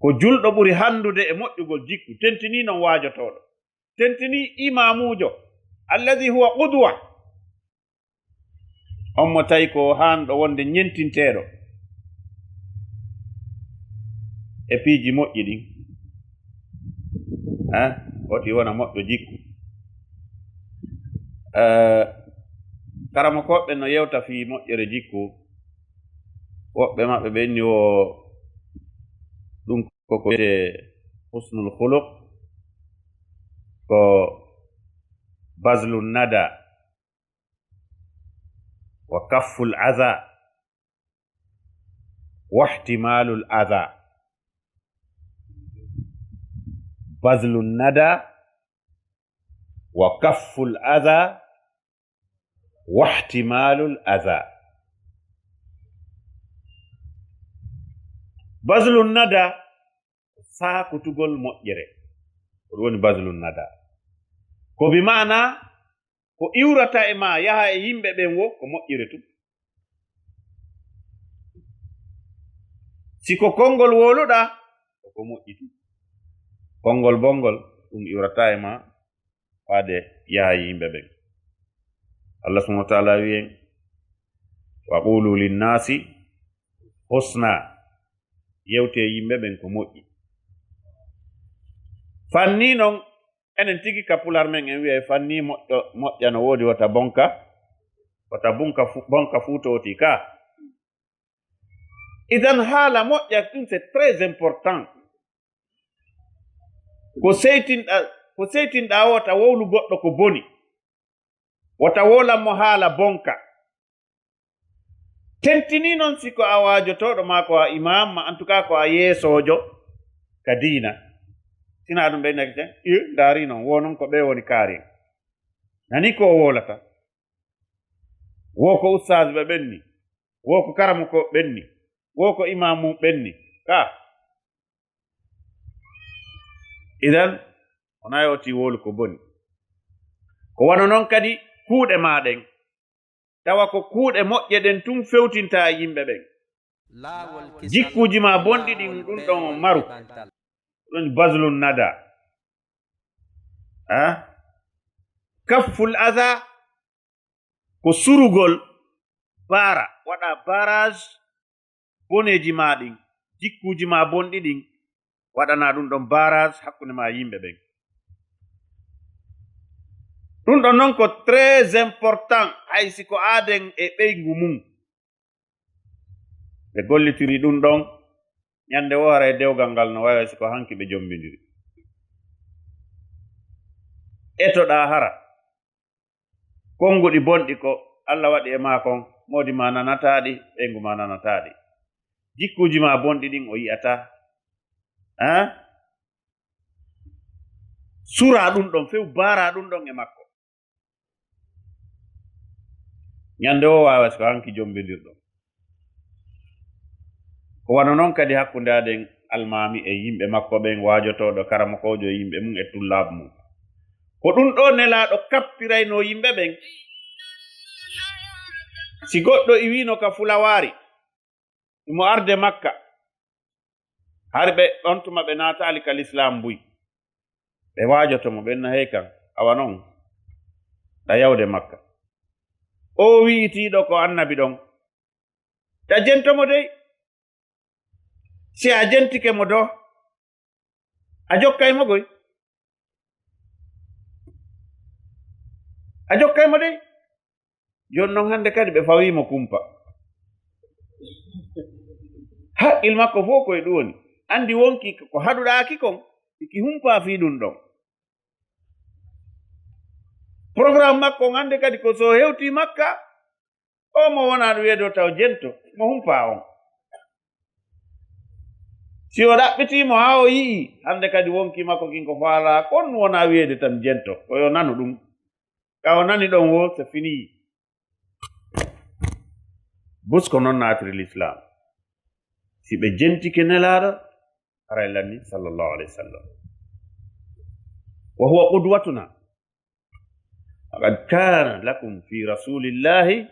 Speaker 2: ko julɗo ɓuri handude e moƴƴugol jikku tentini non waajotoɗo tentini imamujo alladi huwa qudwa on mo tawi ko hanɗo wonde ñentinteɗo e piiji moƴƴi ɗin oti wona moƴƴo jikku karama koɓɓe no yewta fi moƴƴere jikku woɓɓe maɓɓe ɓenni o ɗum koko wiyete husnul khuluq ko bazlun nada wa kafful adha wa ihtimalul adha bazlun nada wa kafful adha wa ihtimalul adha bazlun nada saakutugol moƴƴere ko woni bazlun nada ko bi maana ko iwrata e ma yaha e yimɓe ɓen wo ko moƴƴire tu si ko konngol woluɗa ko moƴƴi tu konngol bongol ɗum iwrata e ma faade yaha e yimɓe ɓen Allah subhanahu wa ta'ala wi'en wa qulu linnasi husna yewte yimɓe ɓen ko moƴƴi fanni noon enen tigi ka pular men en wiya fanni moƴƴa no woodi wata bonka fuutoti ka idan haala moƴƴa ɗum c'est très important ko seytinɗa wota wowlu goɗɗo ko boni wata wolanmo haala bonka tentini noon siko a waajotoɗo ma ko a imam ma en tout cas ko a yeesojo ka diina sina ɗum ɓe nekten ndaari noon wo noon ko ɓe woni kaari nani ko wolata wo ko ustage ɓe ɓenni wo ko karama ko ɓenni wo ko imam mum ɓenni ka idan wona yoti wolu ko boni ko wano noon kadi kuuɗe maɗen tawa ko kuuɗe moƴƴe ɗen tun fewtinta yimɓe ɓen jikkuji ma bonɗi ɗin ɗum ɗon maru ɗon baslun nada kafful adha ko surugol bara waɗa barage boneji ma ɗin jikkuji ma bonɗi ɗin waɗana ɗum ɗon barage hakkunde ma yimɓe ɓen ɗum ɗon noon ko très important haysi ko aaden e ɓeygu mum ɓe gollitiri ɗum ɗon ñande wo hara e dewgal ngal no wawi si ko hanki ɓe jombidiri etoɗa hara konguɗi bonɗi ko Allah waɗi e ma kon modi ma nanataɗi ɓeygu ma nanataɗi jikkuji ma bonɗi ɗin o yi'ata sura ɗum ɗon few bara ɗum ɗon e makko ñande o wawa si ko hanki jombidirɗon ko wano noon kadi hakkunde aɗen almami e yimɓe makko ɓen wajotoɗo karamakojo e yimɓe mum e tullaɓe mum ko ɗum ɗo nelaɗo kaptirayno yimɓe ɓen si goɗɗo iwino ka Fulawari imo arde Makka har ɓe ɗon tuma ɓe natali ka l'islam buy ɓe wajotomo ɓenna hey kan awa noon ɗa yawde Makka o wi'itiɗo ko annabi ɗon ta jentomo dey si a jentike mo do a jokkaymo goy a jokkaymo dey joni noon hande kadi ɓe fawimo kumpa haqqil makko fof koye ɗum woni andi wonki ko haɗuɗaki kon iki humpa fi ɗum ɗon programme makko on hande kadi ko so hewti Makka o mo wona ɗum wiyedo taw jento mo humpa on si o ɗaɓɓitimo ha o yii hande kadi wonki makko kin ko faala kon wona wiyede tan jento koyo nanu ɗum ka o nani ɗon wo so fini bus ko noon natiri l'islam si ɓe jentike nelaɗo aray lanni sallallahu alayhi wa sallam wa huwa qudwatuna laqad kana lakum fi rasulillahi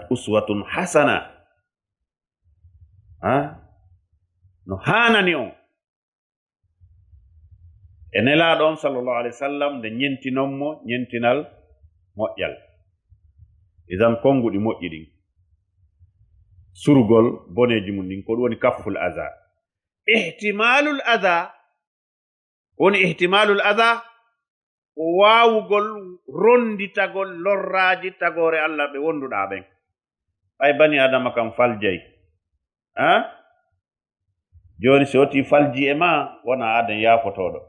Speaker 2: uswatun hasana no hanani on e nelaɗo on sallallahu alayhi wa sallam nde ñentinonmo ñentinal moƴƴal idan konguɗi moƴƴi ɗin surugol boneji mum ɗin ko ɗum woni kafful adha ihtimalul adha woni ihtimalul adha ko wawugol ronditagol lorraji tagore Allah ɓe wonduɗa ɓen ɓay bani adama kam faljayi joni si woti falji e ma wona aden yafotoɗo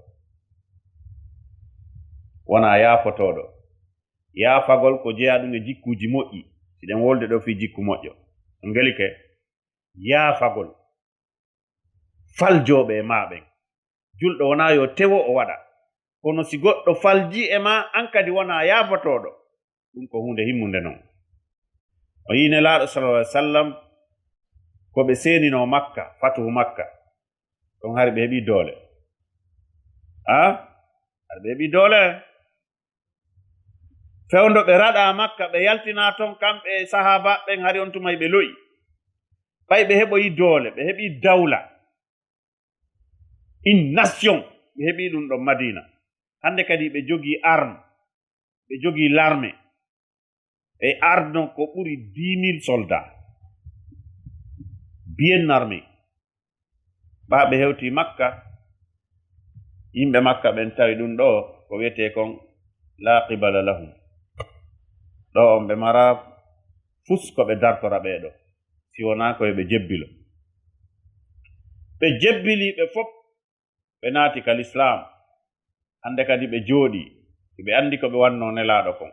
Speaker 2: yaafagol ko jeeya ɗum e jikkuji moƴƴi siɗen wolde ɗo fi jikku moƴƴo ngeli ke yaafagol faljoɓe e maɓen julɗo wona yo tewo o waɗa kono si goɗɗo falji e ma an kadi wona yaafotoɗo ɗum ko hunde himmunde noon o yi nelaɗo sallallahu alaihi wasallam ko ɓe senino Makka fatuhu Makka ɗon hari ɓe heɓi doole hari ɓe heɓi doole fewndo ɓe raɗa Makka ɓe yaltina ton kamɓe sahaba ɓen hari on tumay ɓe loyi ɓay ɓe heɓoyi doole ɓe heɓi dawla une nation ɓe heɓi ɗum ɗon Madina hande kadi ɓe jogi arme ɓe jogi l'armée e arme ko ɓuri 10 000 soldats bien armé ɓa ɓe hewti Makka yimɓe Makka ɓen tawi ɗum ɗo ko wiyete kon la qibala lahum ɗo on ɓe mara fus ko ɓe dartora ɓeɗo si wona koye ɓe jebbilo ɓe jebbili ɓe fof ɓe naati ka l'islam hande kadi ɓe jooɗi ɓe andi ko ɓe wanno nelaɗo kon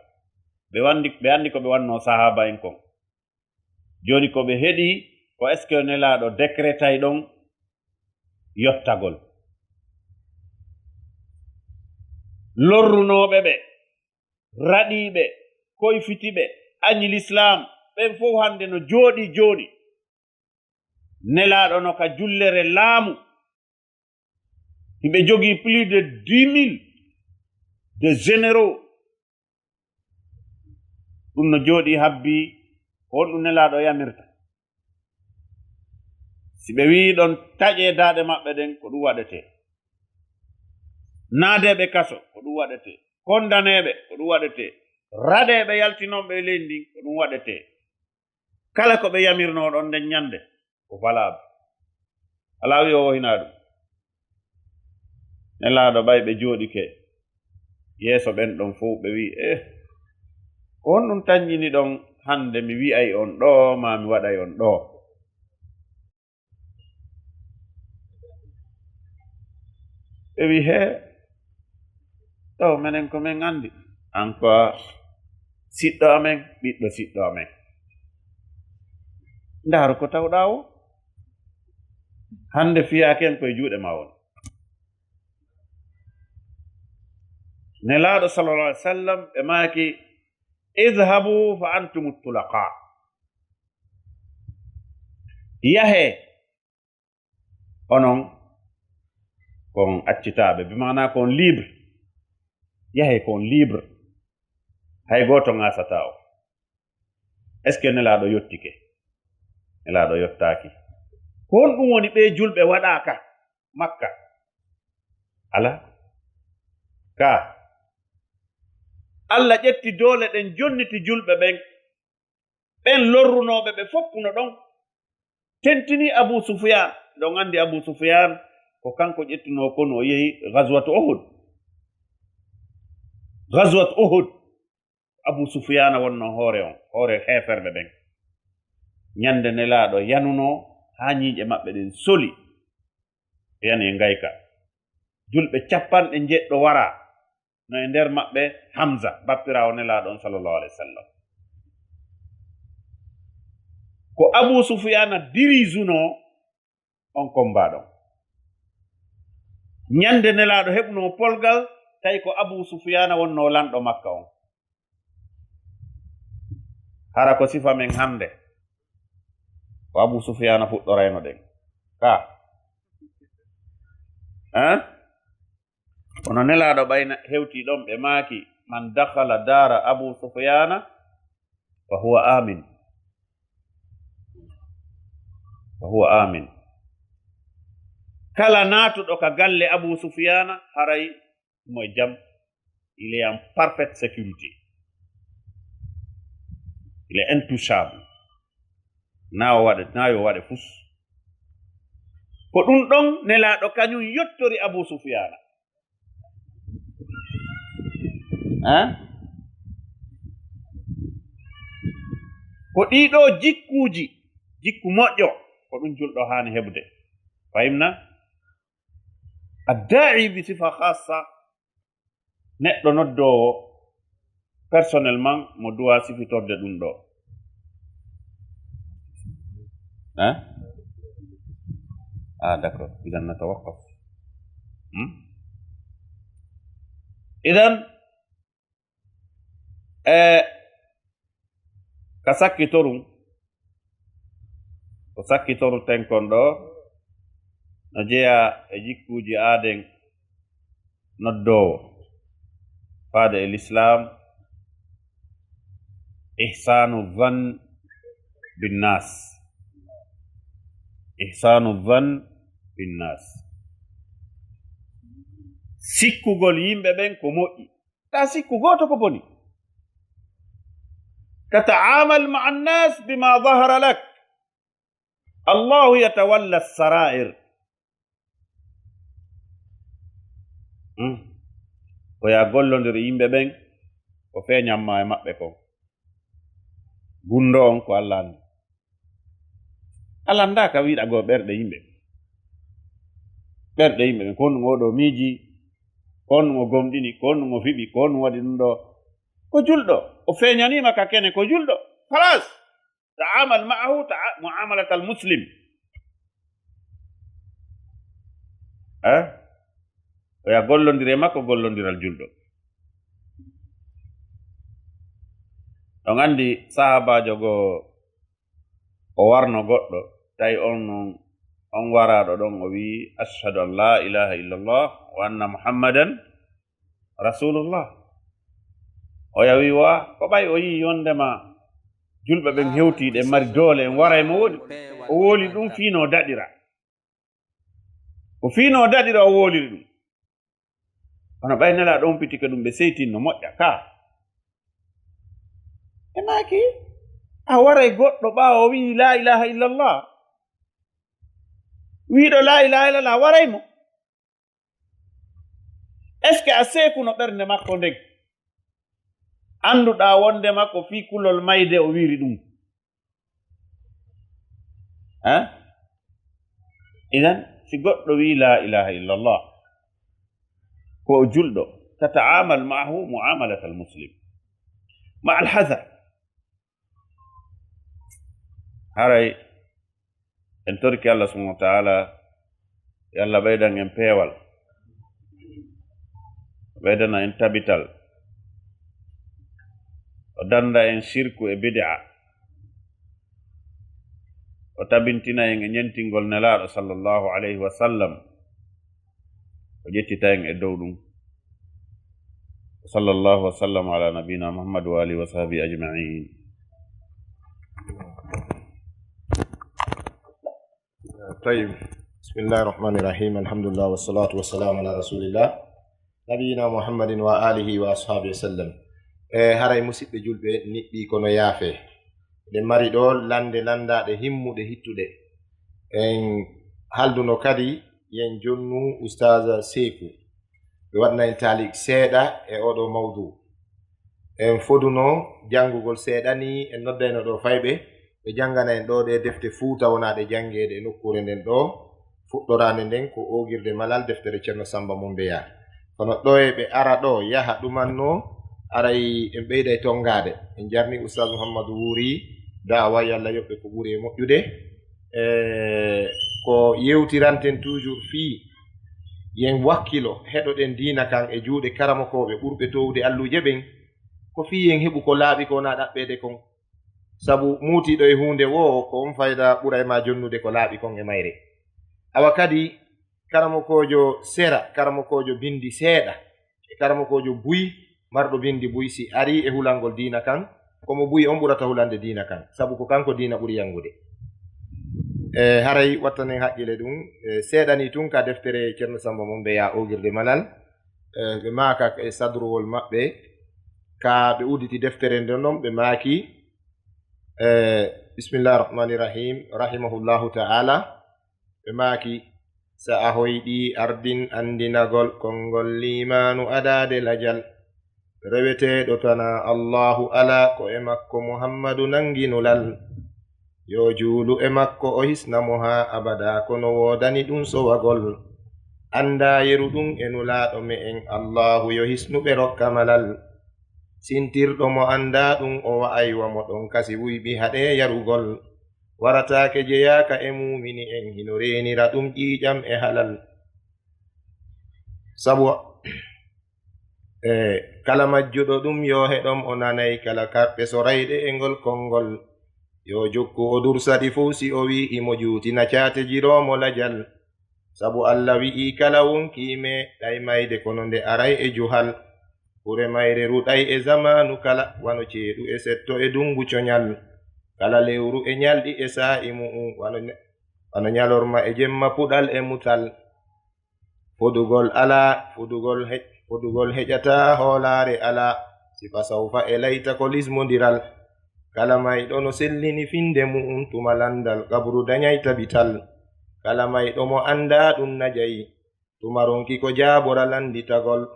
Speaker 2: ɓe andi ko ɓe wanno sahaba en kon joni ko ɓe heɗi ko est ce que nelaɗo décrétay ɗon yottagol lorrunoɓe ɓe raɗiɓe koyfitiɓe añi l'islam ɓen fof hande no jooɗi joni nelaɗo no ka jullere laamu
Speaker 3: himɓe jogii plus de 10 000 de généraux. ɗum no jooɗi habbi honɗum nelaaɗo yamirta. si ɓe wii ɗon taƴee daaɗe maɓɓe ɗen ko ɗum waɗetee, naadeeɓe kaso ko ɗum waɗetee, kondaneeɓe ko ɗum waɗetee, raɗeeɓe yaltinooɓe e leydi ndin ko ɗum waɗetee. kala ko ɓe yamirnoo ɗon nden ñannde ko valable. alaa wi o wohinaa ɗum. nelaaɗo ɓay ɓe jooɗike yeeso ɓen ɗon fof ɓe wii ko honɗum tañƴini ɗon hannde mi wi'ay on ɗo ma mi waɗay on ɗo. ɓe wi ɗo minen ko min anndi an ko siɗɗo amen ɓiɗɗo siɗɗo amen. ndaaru ko tawɗaa o hannde fiyaaken koye juuɗe ma woni. nelaaɗo sallallahu alaihi wa sallam ɓe maaki idhabu fa antum tulaqa, yahe onon kon accitaaɓe, bi mana kon libre. yahe kon libre, hay gooto ŋaasataa o. est ce que nelaaɗo yottike? nelaaɗo yottaaki. ko honɗum woni ɓe julɓe waɗaaka makka? ala ka Allah ƴetti doole ɗen jonniti julɓe ɓen lorrunooɓe ɓe foppuno ɗon tentini Abu Sufyan. ɗon anndi Abu Sufyan ko kanko ƴettinoo kono o yehi gazwatu Uhud. Abu Sufyan wonno hoore heeferɓe ɓen. ñande nelaaɗo yanunoo haa ñiiƴe maɓɓe ɗen soli, yani e ngayka. julɓe 90 waraa, no e nder maɓɓe Hamza bappiraawo nelaaɗon sallallahu alaihi wa sallam. ko Abu Sufyana dirisunoo on combat ɗon. ñande nelaaɗo heɓunoo polgal tawi ko Abu Sufyana wonnoo lanɗo makka on. hara ko sifa men hannde ko Abu Sufyana fuɗɗorayno ɗen ka kono nelaaɗo ɓayna hewtii ɗon ɓe maaki man dakhala dara Abu Sufyana fa huwa amin. kala naatuɗo ka galle Abu Sufyana haray mo jam, il est en parfaite sécurité, il est intouchable. na yo waɗe fus. ko ɗum ɗon nelaaɗo kañum yottori Abu Sufyana. ko ɗiɗo jikku moƴƴo ko ɗum julɗo haani heɓde. fahimna adda'i bi sifa khassa, neɗɗo noddoowo personnellement mo duwa sifitorde ɗum ɗo. d'accord, idan natawaqqaf. idan ka sakkitorum ko sakkitoru tenkon ɗo no jeya e jikkuuji aaden noddoowo faade e l'islam. ihsanu dhan binnas, sikkugol yimɓe ɓen ko moƴƴi, ta sikku gooto ko boni. tata'amal ma'a nnas bima dhahara lak, allahu yatawalla sarair. ko ya gollondir yimɓe ɓen ko feeñamma e maɓɓe kon. gundo on ko Allah andi. Allah anda ka wiɗa go ɓerɗe yimɓe ɓen ko ɗum oɗo miiji, ko ɗum o gomɗini, ko ɗum o fiɓi, ko ɗum waɗi ɗum ɗo. ko julɗo o feeñanima ka kene ko julɗo, halas ta'amal ma'ahu mu'amalat al muslim. o ya gollondire makko gollondiral julɗo. ɗon andi sahabajo go o warno goɗɗo tawi on non on waraɗo ɗon o wi ashhadu an la ilaha illallah wa anna muhammadan rasulullah. o yawi wa ko ɓay o yi yondema julɓe ɓen hewtiɗe mari doole en wara mo woɗi o wooli ɗum fiino daɗira o fiino daɗira o wooliri ɗum kono ɓay nela ɗon pitike ɗum ɓe seytinno moƴƴa ka e maki a waray goɗɗo ɓaawo o wi la ilaha illallah wiiɗo la ilaha illallah waraymo est ce que a seekuno ɓernde makko ndeg annduɗaa wonde makko fii kulol mayde o wiiri ɗum idan si goɗɗo wi la ilaha illallah ko o julɗo tataamal maahu muamalat almuslim ma alhadar. haray en torki allah subhanahu wa taala yo allah ɓeydan en peewal ɓeydana en tabital o danda en shirku e bid'a o tabintina en e ñentingol nelaaɗo sallallahu alayhi wa sallam o ƴettita en e dow ɗum. sallallahu wa sallam ala nabina muhammad wa alihi wa sahbihi ajma'in.
Speaker 4: طيب بسم الله الرحمن الرحيم الحمد لله والصلاة والسلام على رسول الله نبينا محمد وآله وأصحابه وسلم. haray musidɓe julɓe niɗɗi kono yaafe ɗe mari ɗo lande landaɗe himmuɗe hittuɗe en halduno kadi yen jonnu ustaza Seku ɓe waɗna en taalik seeɗa e oɗo mawdu en foduno jangugol seeɗa ni en noddayno ɗo fayɓe ɓe jangana en ɗo ɗe defte fuuta wonaɗe jangeɗe e nokkure nden ɗo fuɗɗorande nden ko ogirde malal deftere ceerno Samba Mumbeya kono ɗo e ɓe ara ɗo yaha ɗumanno aray en ɓeyday tongade en jarni oustad Mouhammadou Wuri dawa yalla yoɓɓe ko ɓuri e moƴƴude ko yewtiranten toujours fii yen wakkilo heɗoɗen diina kan e juuɗe karamokoɓe ɓurɓe towde alluje ɓen ko fii yen heɓu ko laaɓi ko na ɗaɓɓede kon sabu muutiɗo e hunde wo ko on fayda ɓura e ma jonnude ko laaɓi kon e mayre awa kadi karamokojo sera karamokojo bindi seeɗa e karamokojo buy marɗo bindi buy si ari e hulangol diina kan komo buy on ɓurata hulande diina kan sabu ko kanko diina ɓuri yangude haray wattanen haqqile ɗum seeɗani tun ka deftere ceerno Samba Mumbeya ogirde malal ɓe maaka e sadruwol maɓɓe ka ɓe uditi deftere nden noon ɓe maaki bismillahi rahmani rahim rahimahullahu ta'ala ɓe maaki sa a hoyɗi ardin andinagol konngol limanu adade lajal reweteɗo tana allahu ala ko e makko muhammadu nanginulal yo juulu e makko o hisnamo ha abada kono wodani ɗum sowagol anda yeru ɗum e nulaɗo me en allahu yo hisnuɓe rokka malal sintirɗo mo anda ɗum o wa'aywa mo ɗon kasi wuyɓi haɗe yarugol waratake jeyaka e mumini en hino renira ɗum ƴiƴam e halal sabu kala majjuɗo ɗum yo heɗom o nanay kala karɓe sorayɗe e ngol konngol yo jokku o dursaɗi fuu si o wi imo juutina caate jiromo lajal sabu allah wi'i kala wonkime ɗay mayde kono nde aray e juhal ɓure mayre ruɗay e zamanu kala wano ceeɗu e setto e dungu coñal kala lewru e ñalɗi e sa'i mu'um wano ñalorma e jemma puɗal e mutal fodugol ala fodugol heƴata hoolaare ala sifa sawfa e layta ko lismodiral kala mayɗo no sellini finde mu'um tuma landal kabru dañay tabital kala mayɗo mo anda ɗum najayi tuma ronki ko jaabora landitagol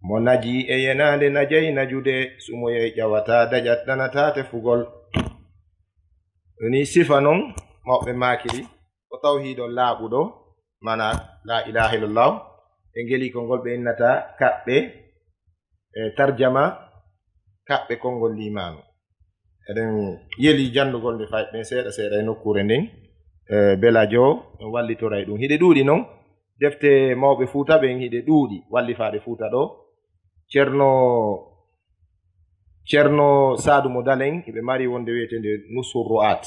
Speaker 4: mo naji e yenande najayi najude sumoye ƴawata daƴattanata tefugol ni sifa non mawɓe makiri ko tawhidol laaɓuɗo mana la ilaha illallah ɓe ngeli konngol ɓe innata kaɓɓe tarjama kaɓɓe konngol limanu eɗen yeli jandugol nde fayɓe seeɗa seeɗa e nokkure nden belajo en wallitoray ɗum hiɗe ɗuuɗi noon defte mawɓe fuuta ɓen hiɗe ɗuuɗi wallifaɗe fuuta ɗo ceerno Sadou mo Dalen hiɓe mari wonde wiyetende Nusur Ru'at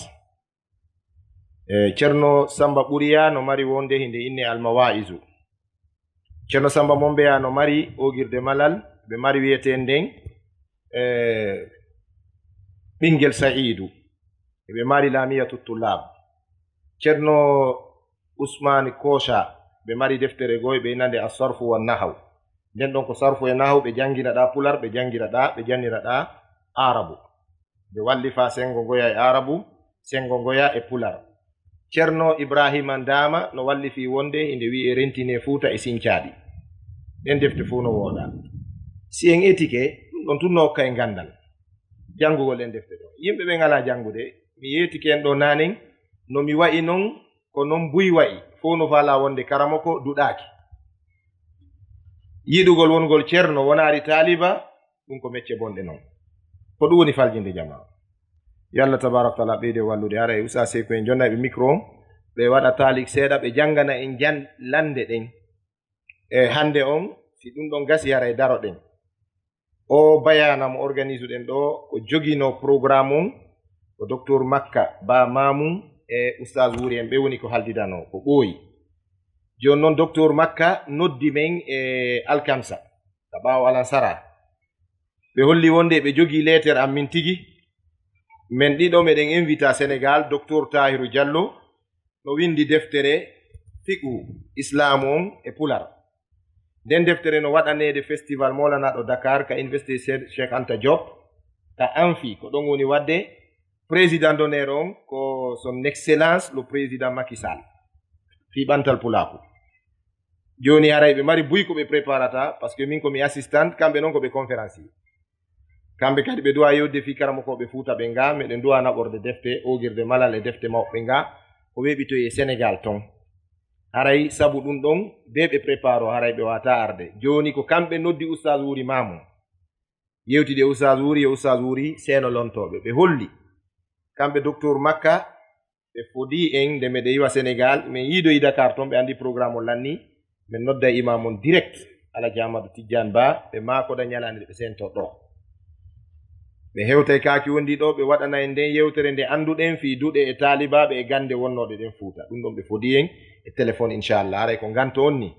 Speaker 4: ceerno samba ɓuriya no mari wonde hinde inne almawaisu. ceerno samba mombeya no mari ogirde malal ɓe mari wiyete nden ɓingel saidu ɓe mari lamiyatu tullab. ceerno usmani kosha ɓe mari deftere goy ɓe inande asarfu wa nahaw. nden ɗon ko sarfu e nahaw ɓe janginaɗa pular, ɓe janginaɗa ɓe janniraɗa arabu. ɓe wallifa sengo goya e arabu, sengo goya e pular. ceerno ibrahima ndama no wallifi wonde inde wi e rentine fuuta e sincaɗi. ɗen defte fuu no wooɗa. si en etike ɗon tun no hokka e gandal jangugol en defte ɗo. yimɓe ɓe ngala jangude, mi yetike en ɗo nanen no mi wa'i non ko non buy wa'i fo no fala wonde karamo ko duɗaki. yiɗugol wongol ceerno wonari taliba ɗum ko mecce bonɗe noon. ko ɗum woni faljinde jama. yo Allah tabaraka taala ɓeyde wallude. Ara e usa seko en jonna ɓe micro on ɓe waɗa talik seeɗa ɓe jangana en jan lande ɗen e hande on si ɗum ɗon gasi hara e daro ɗen. o bayana mo organise ɗen ɗo ko jogino programme on ko docteur makka ba mamum e oustaz wuri en ɓe woni ko haldidano ko ɓooyi. joni noon docteur makka noddi men e alkamsa ka ɓaawo alansara ɓe holli wonde ɓe jogii lettere am min tigi min ɗiɗo meɗen invita sénégal docteur tahiru diallo no windi deftere fiqhu islamu on e pular. nden deftere no waɗanede festival molanaɗo dakar ka université cheikh anta diop ka anfi ko ɗon woni wadde président d'honneur on ko son excellence le président Macky Sall fi ɓantal pulaku. joni haray ɓe mari buy ko ɓe préparata par ce que min komi assistant, kamɓe noon koɓe conférencier. kamɓe kadi ɓe duwa yewde fi karamokoɓe fuuta ɓe nga meɗen duwa naɓorde defte ogirde malal e defte mawɓe nga ko weɓitoye sénégal ton. haray sabu ɗum ɗon be ɓe préparo haray ɓe wata arde. joni ko kamɓe noddi oustaz wuri mamum yewtide oustaz wuri e oustaz wuri seeno lontoɓe ɓe holli kamɓe docteur makka ɓe fodi en nde meɗe yiwa sénégal min yiidoyi dakar toon ɓe andi programme o lanni min nodda imam on direct alaji amadou tidiane ba ɓe makoɗa ñalande ɓe sento ɗo ɓe hewtay kaaki wondi ɗo ɓe waɗana en nden yewtere nde anduɗen fi duɗe e talibaɓe e gande wonnoɗe ɗen fuuta. ɗum ɗon ɓe fodi en e téléphone inchallah. aray ko ganto on ni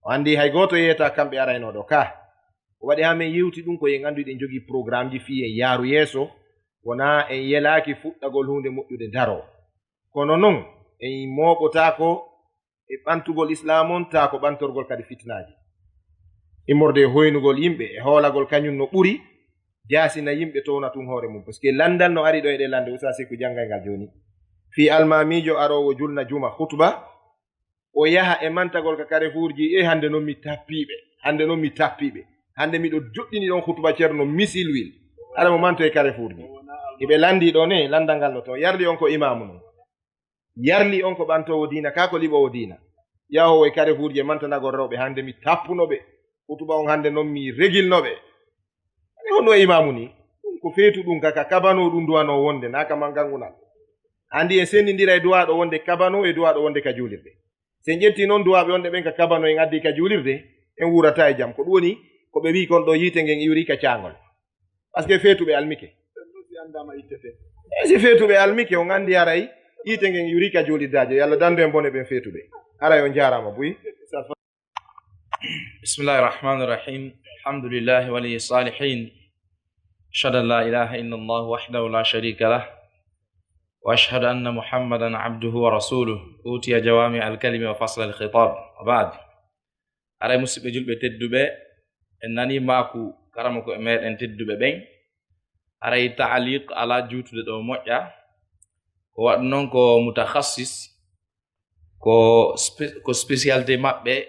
Speaker 4: o andi hay goto yeyata kamɓe araynoɗo ka o waɗi ha min yewti ɗum ko en andu ɗen jogui programme ji fi en yaaru yeeso wona en yelaki fuɗɗagol hunde moƴƴude daro. kono noon en moɓotako e ɓantugol islam on ta ko ɓantorgol kadi fitnaji immorde hoynugol yimɓe e hoolagol kañum no ɓuri jasina yimɓe towna tun hoore mum. par ce que landal no ari ɗo e ɗe lande usa siku jangay ngal joni fi almamijo arowo julna juma khutba o yaha e mantagol ka Carrefour ji e hande noon mi tappiɓe hande noon mi tappiɓe hande miɗo joɗɗini ɗon khutba ceerno misil wil aɗa mo manto e Carrefour ji iɓe landi ɗo ne landal ngal no to yarli on ko imamu non yarli on ko ɓantowo dina ka ko liɓowo dina yahowo e Carrefour ji e mantanagol rewɓe hande mi tappunoɓe khutba on hande noon mi regilnoɓe honno imamu ni ɗum ko feetu ɗum kaka kabano ɗum duwano wonde na kaman gangunal. andi en sendidira e duwaɗo wonde kabano e duwaɗo wonde ka julirde. sen ƴetti noon duwaɓe wonde ɓen ka kabano en addi ka julirde en wurata e jaam ko ɗum woni ko ɓe wi kon ɗo yite ngen iwri ka cagol par ce que feetuɓe almike si feetuɓe almike on andi haray yite ngen iwri ka julirdajo yo Allah dandu en bone ɓen feetuɓe. aray on jarama buy.
Speaker 5: bismillahi rahmani rahim alhamdulillahi waliyi salihin أشهد أن لا إله إلا الله وحده لا شريك له وأشهد أن محمدا عبده ورسوله أوتي جوامع الكلم وفصل الخطاب وبعد أرى مسلم جلب تدبي إنني ماكو كرمكو إمير إن تدبي بين أرى تعليق على جوت دو موجة وأنهم كو متخصص كو سبيسيالتي مابي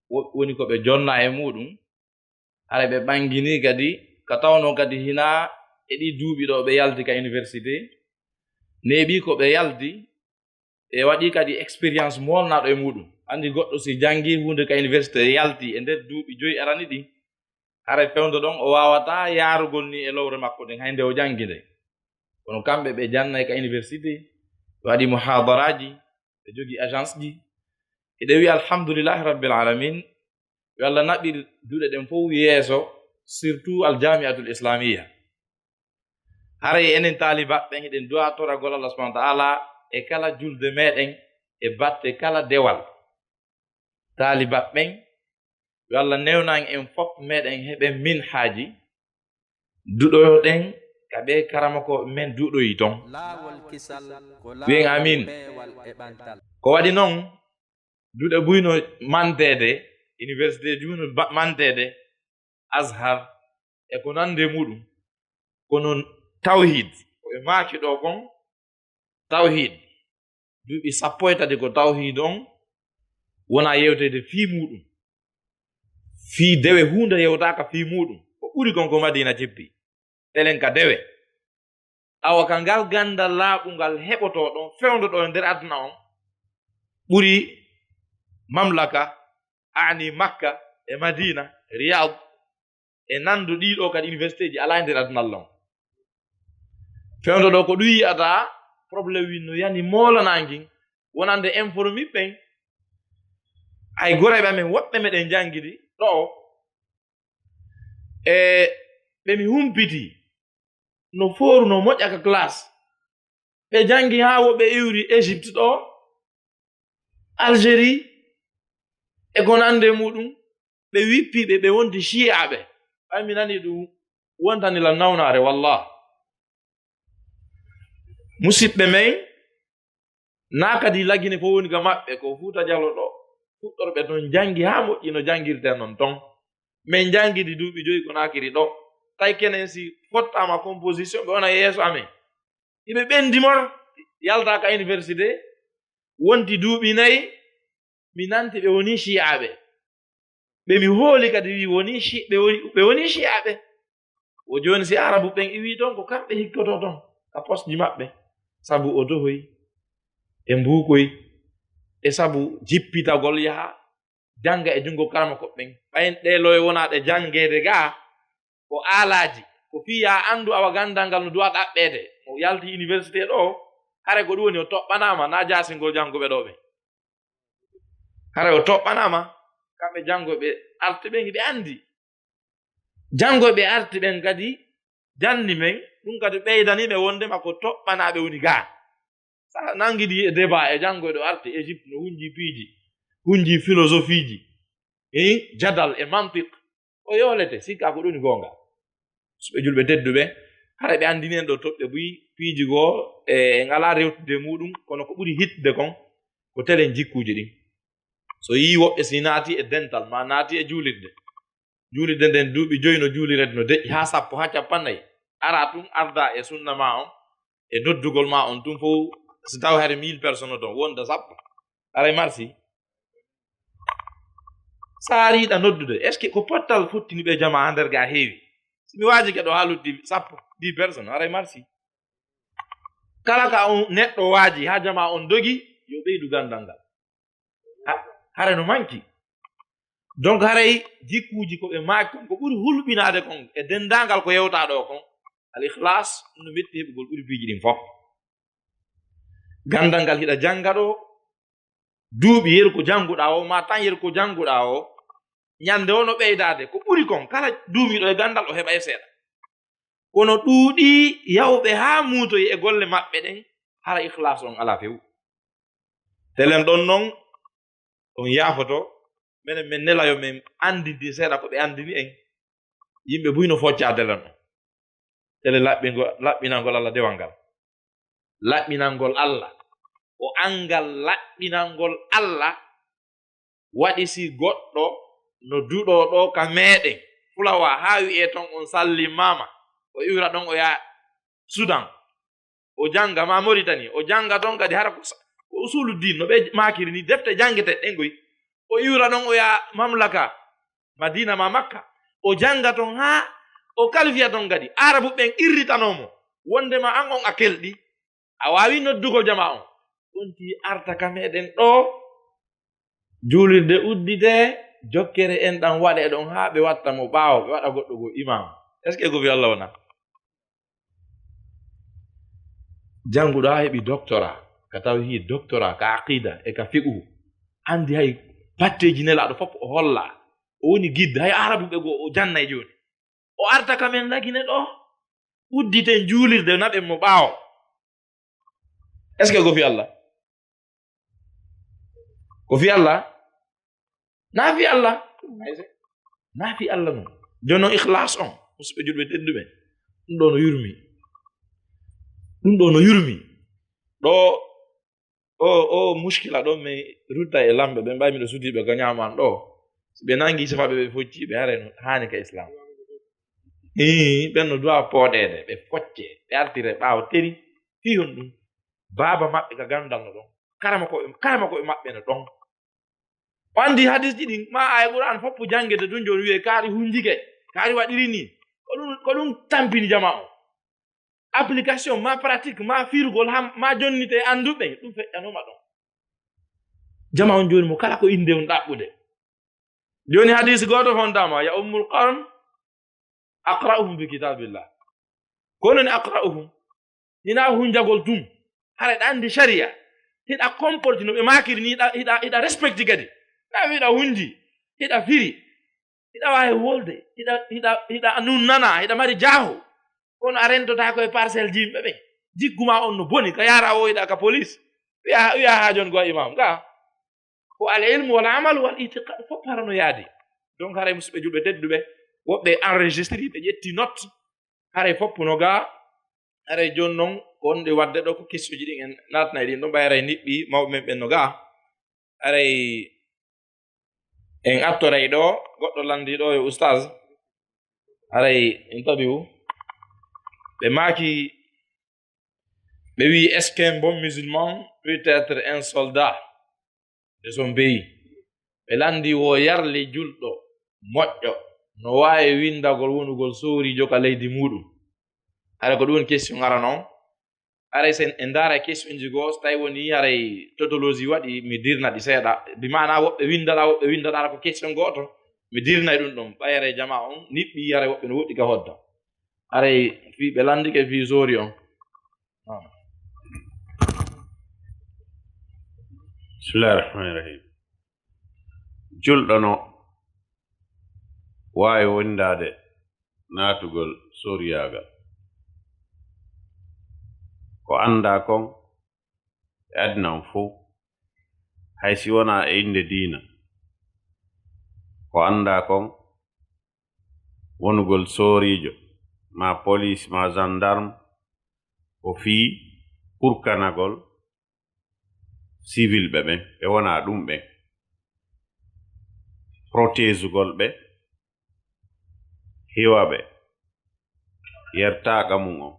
Speaker 5: ونكو بجونا يمودون أرى ببانجيني كدي katawno kadi hina edi duubi do be yaldi ka université nebi ko be yaldi e wadi kadi experience molna do e mudum andi goddo si jangi hunde ka université yaldi e der duubi joyi arani di are fewndo don o wawata yarugol ni e lowre makko den hande o jangide kono kambe be janna ka université wadi muhadaraji be jogi agence ji e de wi alhamdulillah rabbil alamin yalla nabi duude den fo yeso surtout al jami'atul islamiyya haray enen taliba ben den doa tora gol Allah subhanahu wa ta'ala e kala julde meɗen e batte kala dewal taalibaɓɓen yo Allah newnan en fof meɗen heɓen min haaji duɗoyoɗen ka ɓe karamako men duɗoyi ton ɓen amin ko waɗi noon duɗe buyno mantede université juno mantede azhar e ko nande muɗum kono tawhid ko e maaki ɗo kon tawhid duuɓi 13 ko tawhid on wona yewtede fii muɗum fii dewe hunde yewtaka fii muɗum ko ɓuri kon ko madina jippi elen ka dewe awa ka ngal gandal laaɓungal heɓoto ɗon fewdoɗo e nder aduna on ɓuri mamlaka ani makka e madina riyad e nandu ɗiɗo kadi université ji ala e nder aduna allah on fewdoɗo ko ɗum yiyata probléme wi no yani molanangin wonande informi ɓen hay goreɓe amen woɓɓe meɗen jangidi ɗo e ɓe mi humpiti no foru no moƴƴaka classe ɓe jangi ha woɓɓe iwri Égypte ɗo Algérie e ko nande muɗum ɓe wippiɓe ɓe wonti shiyaɓe ɓay mi nani ɗum wontanila nawnare wallah musidɓe men na kadi lagine ko woni ga maɓɓe ko Fuuta Jallo ɗo fuɗɗorɓe ton jangi ha moƴƴi no jangirten non ton min jangidi duuɓi 5 ko nakiri ɗo tay kenen si fottama composition ɓe wona yeeso amen iɓe ɓendimor yalta ka université wonti duuɓi 4 mi nanti ɓe woni shiyaɓe ɓe mi hooli kadi wi ɓe woni shiyaɓe o joni si arabu ɓen iwi ton ko kamɓe hikkoto ton ka posji maɓɓe sabu o dohoy e mbuukoy e sabu jippitagol yaha janga e jungo karama koɓɓen ɓayen ɗeloye wonaɗe jangede ga ko aalaji ko fiya andu awa gandal ngal no duwa ɗaɓɓede o yalti université ɗo hare ko ɗum woni o toɓɓanama na jasingol jangoɓe ɗo ɓe hare o toɓɓanama kamɓe jangoɓe arti ɓen ɓe andi jangoɓe arti ɓen kadi janni men ɗum kadi ɓeydaniɓe wondema ko toɓɓanaɓe woni ga sa nangidi e débat e jangoɓe ɗo arti Égypte no hunji piiji hunji philosophie ji e jadal e mantiq o yoolete sikka ko ɗum gonga so ɓe julɓe tedduɓe hara ɓe andini en ɗo toɓɓe buyi piiji goo e ngala rewtude muɗum kono ko ɓuri hitde kon ko telen jikkuji ɗin so yi woɓɓe si naati e dental ma naati e juulirde nden duuɓi 5 no juulirede no deƴƴi ha 10 ha 50 ara tum arda e sunna ma on e noddugol ma on tum fof so taw hare 1000 personnes ton wonda 10 aray marsi saariɗa noddude est ce que ko pottal fottini ɓe jama ha nder ga heewi simi waaji keɗo ha luddi 10 personnes aray marsi kala ka on neɗɗo waaji ha jama on dogi yo ɓeydu gandal ngal hare no manki donc haray jikkuji ko ɓe maaki kon ko ɓuri hulɓinade kon e dendangal ko yewta ɗo kon al ikhlas no metti heɓugol ɓuri piiji ɗin fof gandal ngal hiɗa janga ɗo duuɓi yeru ko janguɗa o ma tan yeru ko janguɗa o ñande o no ɓeydade ko ɓuri kon kala duumiɗo e gandal o heɓa e seeɗa kono ɗuuɗi yawɓe ha muutoyi e golle maɓɓe ɗen hara ikhlas on ala few telen ɗon noon on yaafoto minen min nelayo min andidi seeɗa ko ɓe andini en yimɓe buyno focca telen on tele laɓɓinalngol allah dewal ngal laɓɓinalngol allah o angal laɓɓinalngol allah waɗi si goɗɗo no duɗo ɗo ka meɗen fulawa ha wi'e ton on sallimama o iwra ɗon o yaha Soudan o janga ma Mauritanie o janga ton kadi hara ko usulu din no ɓe makiri ni defte jangete ɗengoy o iwra ɗon o yaha mamlaka Madina ma Makka o janga ton ha o kalfiya ton kadi arabu ɓen irritanomo wondema an on a kelɗi a wawi noddugo jama on ɗonti arta ka meɗen ɗo julirde uddite jokkere en ɗan waɗe ɗon ha ɓe watta mo ɓaawo ɓe waɗa goɗɗo go imam est ce que ko fi Allah wona janguɗo ha heɓi doctorat ka tawhid doctorat ka aqida e ka fiqhu andi hay batteji nelaɗo fof o holla o woni guide hay arabu ɓe go o janna e joni o arta kamen lagine ɗo udditen juulirde naɓe mo ɓaawo est ce que ko fi Allah na fi Allah non jono ikhlas on musidɓe julɓe tedduɓe ɗum ɗo no yurmi ɗo o muskila ɗo mi rutta e lamɓe ɓe mbawi miɗo sudiɓe ko ñaman ɗo so ɓe nangi sifaɓe ɓe focciɓe hare no hani ka islam ɓen no duwa pooɗede ɓe focce ɓe artire ɓaawo teri fi hon ɗum baaba maɓɓe ka gandal no ɗon karama koɓe maɓɓe no ɗon o andi hadis ji ɗin ma aya qur'an foppo jangede ɗum joni wiye kaari hunjike kaari waɗiri ni ko ɗum tampini jama o application ma pratique ma firgol ma jonnite anduɓe ɗum feƴƴanoma ɗon jama on joni mo kala ko inde on ɗaɓɓude joni hadis goto fondama ya ummul qawm aqra'uhum bi kitabillah kono ni aqra'uhum hina hunjagol tum hara ɗa andi sharia hiɗa comporte no ɓe makiri ni hiɗa respecti kadi na wiɗa hunji hiɗa firi hiɗa wawi wolde hiɗa nunnana hiɗa mari jaaho kono a rentota koye parcelle jimɓe ɓe jigguma on no boni ka yara o yiɗa ka police wiya ha jon go imam ga ko al ilmu wal amal wal itiqad fof harano yaadi donc haray musidɓe julɓe tedduɓe woɓɓe enregistre ɓe ƴetti note haray foppuno ga haray joni noon ko wonde wadde ɗo ko question ji ɗin en natna e ɗin ɗo ɓay haray niɓɓi mawɓe men ɓen no ga haray en attoray ɗo goɗɗo landiɗo e oustaz haray interview ɓe maaki ɓe wi est ce qu'un bon musulman peut être un soldat de son pays ɓe landi wo yarli julɗo moƴƴo no wawi windagol wonugol soorijo ka leydi muɗum haray ko ɗum woni question ara noon haray sen en daara question ji goo so tawi woni haray totologie waɗi mi dirna ɗi seeɗa bi mana woɓɓe windaɗa ko question goto mi dirnay ɗum ɗon ɓayre jama on niɓɓi haray woɓɓe no woɗɗi ka hodda haray fi ɓe landike fi soori on
Speaker 2: bismillahi rahmani rahim julɗo no wawi windade natugol soriyagal ko anda kon e adina on fo hay si wona e inde diina ko anda kon wonugol sorijo ma police ma gendarme o fii purkanagol civil ɓe ɓen ɓe wona ɗum ɓen protégugol ɓe hiwa ɓe yertaga mum on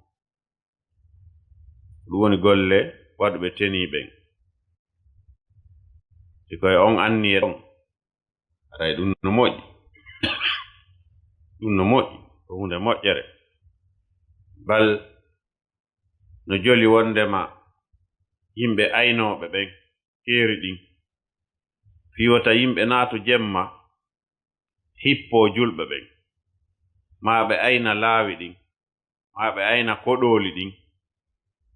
Speaker 2: ɗum woni golle waɗuɓe teni ɓen sikoye on anni e ɗon aray ɗum no moƴƴi ko hunde moƴƴere bal no joli wondema yimɓe aynoɓe ɓen keeri ɗin fiwata yimɓe naatu jemma hippo julɓe ɓen ma ɓe ayna laawi ɗin ma ɓe ayna koɗoli ɗin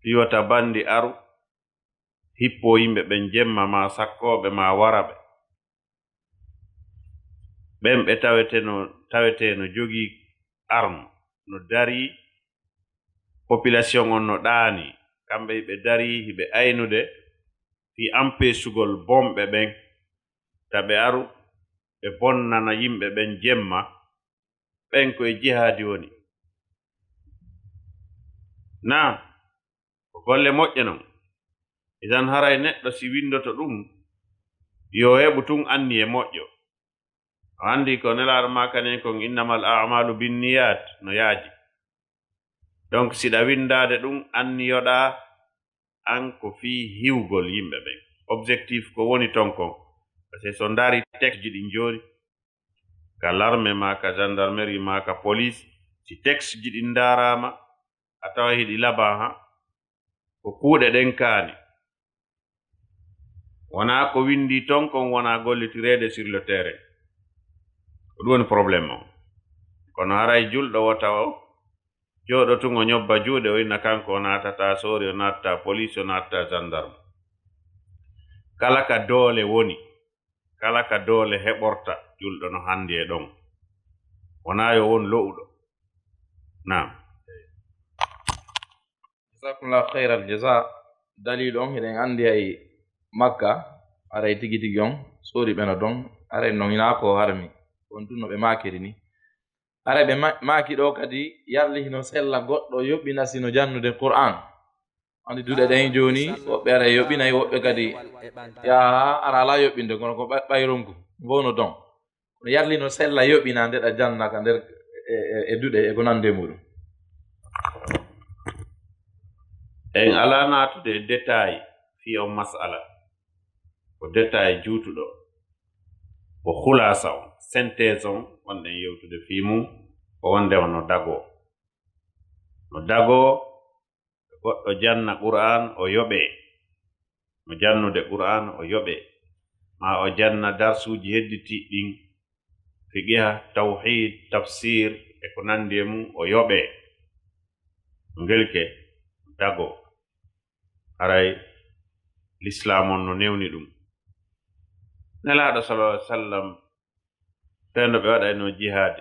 Speaker 2: fiwata bandi aru hippo yimɓe ɓen jemma ma sakkoɓe ma waraɓe ɓen ɓe tawete no jogii arme no dari population on no ɗaani kamɓe ɓe dari hiɓe aynude fi empêchugol bomɓe ɓen taɓe aru ɓe bonnana yimɓe ɓen jemma ɓen koye jihaadi woni na ko golle moƴƴe non idan haray neɗɗo si windoto ɗum yo heɓu tun anni e moƴƴo o andi ko nelaɗo makane kon innamal a'malu binniyat no yaaji donc siɗa windade ɗum anniyoɗa an ko fii hiwgol yimɓe ɓen objectif ko woni ton kon par ce que so ndaari texte ji ɗin jooni ka l'arme ma ka gendarmerie ma ka police si texte ji ɗin ndaarama a tawa hiɗi laba ha ko kuuɗe ɗen kaani wona ko windi ton kon wona gollitirede sur le terrain ko ɗum woni probléme o kono haray julɗo wota o jooɗo tun o ñobba juuɗe o inna kanko o naatata soori o naatata police o naatata gendarme kala ka doole woni kala ka doole heɓorta julɗo no handi e ɗon wona yo won lo'uɗo nam
Speaker 5: jazakumullahu khairal jaza dalil on eɗen andi ay makka aray tigi tigi on sori ɓena don aray noina ko harmi on tun no ɓe makiri ni aray ɓe maki ɗo kadi yarli hino sella goɗɗo yoɓɓina sino jannude qur'an andi duɗe ɗen joni woɓɓe aray yoɓɓinayi woɓɓe kadi yaha ara ala yoɓɓinde kono ko ɓayronku bono don kono yarli no sella yoɓɓina ndeɗa janna ka nder e duɗe e ko nande muɗum
Speaker 2: en ala natude détail fi on masala ko détail juutuɗo ko hulasa on synthèse on wonɗen yewtude fi mum ko wondema no dago goɗɗo janna qur'an o yoɓe no jannude qur'an o yoɓe ma o janna darsuji hedditiɗɗin fiqiha tawhid tafsir e ko nandi e mum o yoɓe ngelke dago aray l'islam on no newni ɗum nelaɗo sallallahu alaihi wasallam fendo ɓe waɗayno jihad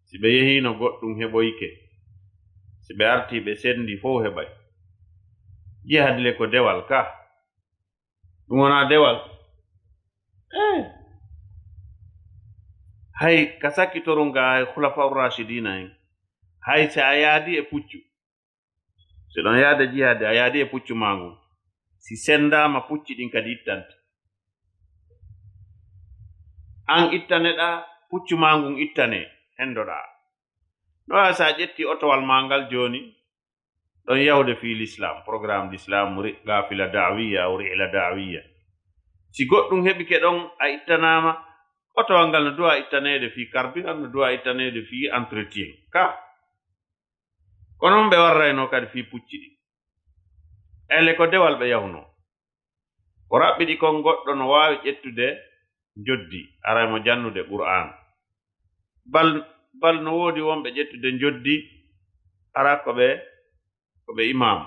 Speaker 2: si ɓe yehino goɗɗum heɓoyke si ɓe arti ɓe sendi fof heɓay jihad le ko dewal ka ɗum wona dewal hay ka sakkitorunga hay khulafa rashidina en hay si a yaadi e puccu si ɗon yaada jihade a yaadi e puccu ma ngu si sendama pucci ɗin kadi ittante an ittaneɗa puccu ma ngun ittane hendoɗa no wawi sa ƴetti otowal ma ngal joni ɗon yawde fi l'islam programme d'islam gafila dawiya o rihla dawiya si goɗɗum heɓi ke ɗon a ittanama otowal ngal no duwa ittanede fi carburant no duwa ittanede fi entretien ka kono ɓe warrayno kadi fi pucci ɗi ele ko dewal ɓe yahno ko raɓɓiɗi kon goɗɗo no wawi ƴettude joddi aray mo jannude qur'an bal no woodi wonɓe ƴettude joddi ara ko ɓe imam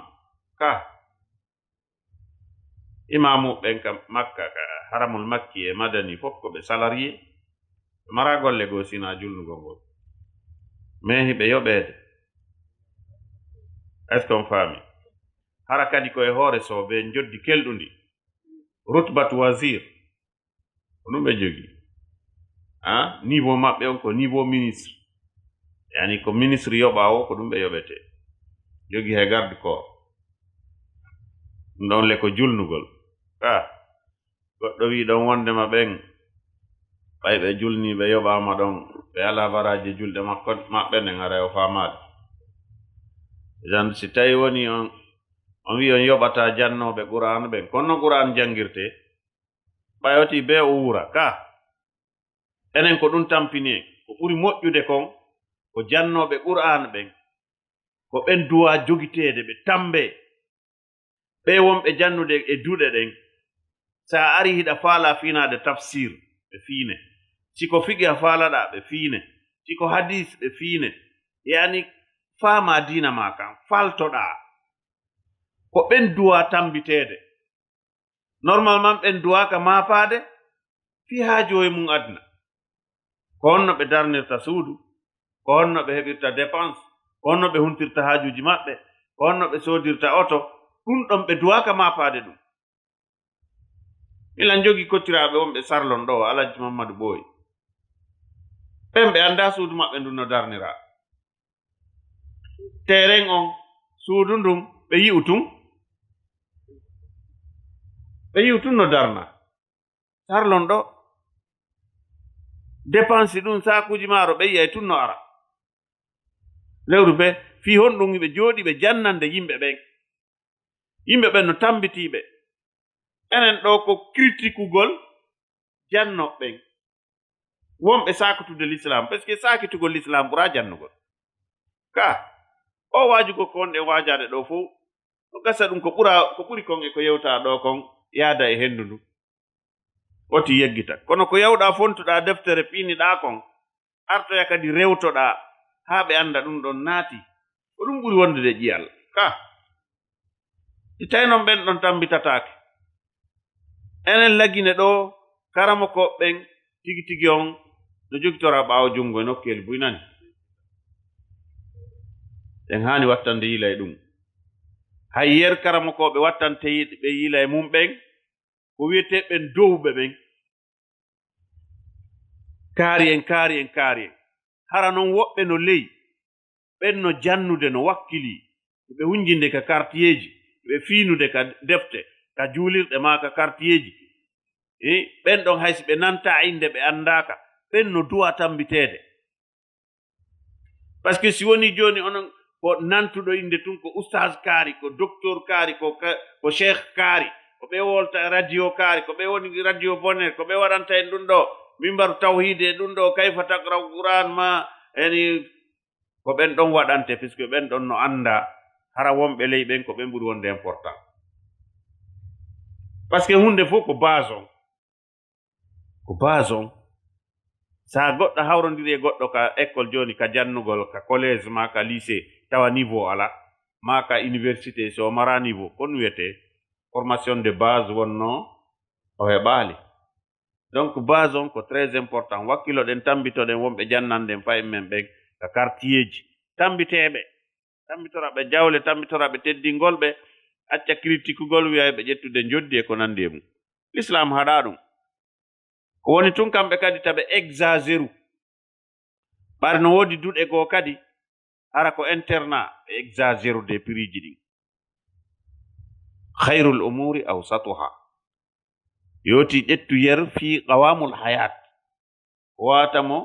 Speaker 2: ka imamu ɓen ka makka ka haramul makki e madani fof ko ɓe salarié ɓe mara golle goo sina julnugol ngol mais hiɓe yoɓede est ce qu'on faami hara kadi koye hoore so ɓe joddi kelɗundi rutbatu wazir ko ɗum ɓe jogi niveau maɓɓe on ko niveau ministre yani ko ministre yoɓa o ko ɗum ɓe yoɓete jogi he garde corps ɗum ɗon le ko julnugol goɗɗo wi ɗon wondema ɓen ɓay ɓe julni ɓe yoɓama ɗon ɓe ala baraji julɗe maɓɓe nden ara o famade jan si tawi woni on wi on yoɓata jannoɓe qur'an ɓen kono qur'an jangirte ɓayoti be o wura ka enen ko ɗum tampini ko ɓuri moƴƴude kon ko jannoɓe qur'an ɓen ko ɓen duwa jogitede ɓe tambe ɓe wonɓe jannude e duɗe ɗen sa ari hiɗa faala finade tafsir ɓe fiine siko fiqi a faalaɗa ɓe fiine siko hadis ɓe fiine yani faama dina ma kan faltoɗa ko ɓen duwa tambitede normalement ɓen duwaka mapade fi haajo e mum adna ko honno ɓe darnirta suudu ko honno ɓe heɓirta dépense ko honno ɓe huntirta haajuji maɓɓe ko honno ɓe sodirta oto ɗum ɗon ɓe duwaka mapade ɗum milan jogi kocciraɓe wonɓe sarlon ɗo Alhaji Mamadou Boy ɓen ɓe anda suudu maɓɓe ndun no darnira terrain on suudu ndum ɓe yi'u tun no darna sarlon ɗo dépense ɗum sakuji maaro ɓe yiyay tun no ara lewru be fi honɗum ɓe jooɗi ɓe jannande yimɓe ɓen no tambitiɓe enen ɗo ko critikugol jannoɓɓen wonɓe sakutude l'islam par ce que sakitugol l'islam ɓura jannugol ka o waajugo ko wonɗen waajade ɗo fof no gasa ɗum ko ɓuri kon e ko yewta ɗo kon yaada e hendu ndu oti yeggita kono ko yawɗa fontuɗa deftere piiniɗa kon artoya kadi rewtoɗa haa ɓe anda ɗum ɗon naati ko ɗum ɓuri wondude ƴiyal ka si tawi noon ɓen ɗon tambitataake enen lagine ɗo karamo koɓɓen tigi tigi on no jogitora ɓaawo junngo e nokkel buynani en haani wattande yila e ɗum
Speaker 3: hay yer karama ko ɓe wattante ɓe yila e mum ɓen ko wiyete ɓen dowɓe ɓen kaari en hara noon woɓɓe no ley ɓen no jannude no wakkili ɓe hunjinde ka kartiyeji ɓe fiinude ka defte ka juulirɗe ma ka kartiyeji ɓen ɗon haysi ɓe nanta inde ɓe andaka ɓen no duwa tambiteede par ce que si woni joni onon ko nantuɗo inde tun ko oustage kaari ko docteur kaari ko cheikh kaari ko ɓe wolta radio kaari ko ɓe woni radio bonnet ko ɓe waɗanta en ɗum ɗo mimbaru tawhide e ɗum ɗo kayfa takraw quran ma eni ko ɓen ɗon waɗante puisque ɓen ɗon no anda hara wonɓe ley ɓen ko ɓen ɓuri wonde important par ce que hunde fof ko base on sa goɗɗo hawrodiri e goɗɗo ka école joni ka jannugol ka collège ma ka lycée tawa niveau ala ma ka université so mara niveau kon wiyete formation de base wonno o heɓaali donc base on ko très important wakkiloɗen tambitoɗen wonɓe jannanden fayi men ɓen ka quartier ji tambitoraɓe jawle tambitoraɓe teddingolɓe acca critikugol wiya ɓe ƴettude joddi e ko nandi e mum l'islam haɗa ɗum ko woni tun kamɓe kadi taɓe exagéru ɓare no woodi duɗe goo kadi hara ko internat ɓe exagéru de prix ji ɗin hayrul umuri awsatuha yoti ƴettu yer fi qawamul hayat o watamo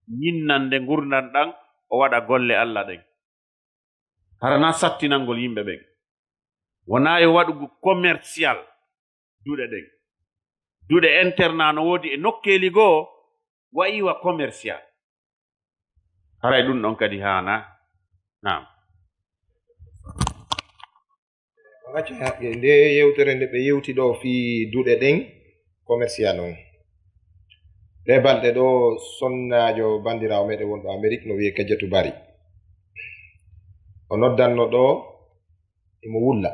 Speaker 3: ñinnande gurdan ɗan o waɗa golle allah ɗen harana sattinangol yimɓe ɓen wona yo waɗugo commercial duɗe ɗen duɗe internat no woodi e nokkeli goo wayiwa commercial haray ɗum ɗon kadi hana nam
Speaker 4: acca nde yewtere nde ɓe yewti ɗo fi duɗe ɗen commercial on ɗe balɗe ɗo sonnajo bandirawo meɗen wonɗo amérique no wiye kajjatu bari o noddanno ɗo imo wulla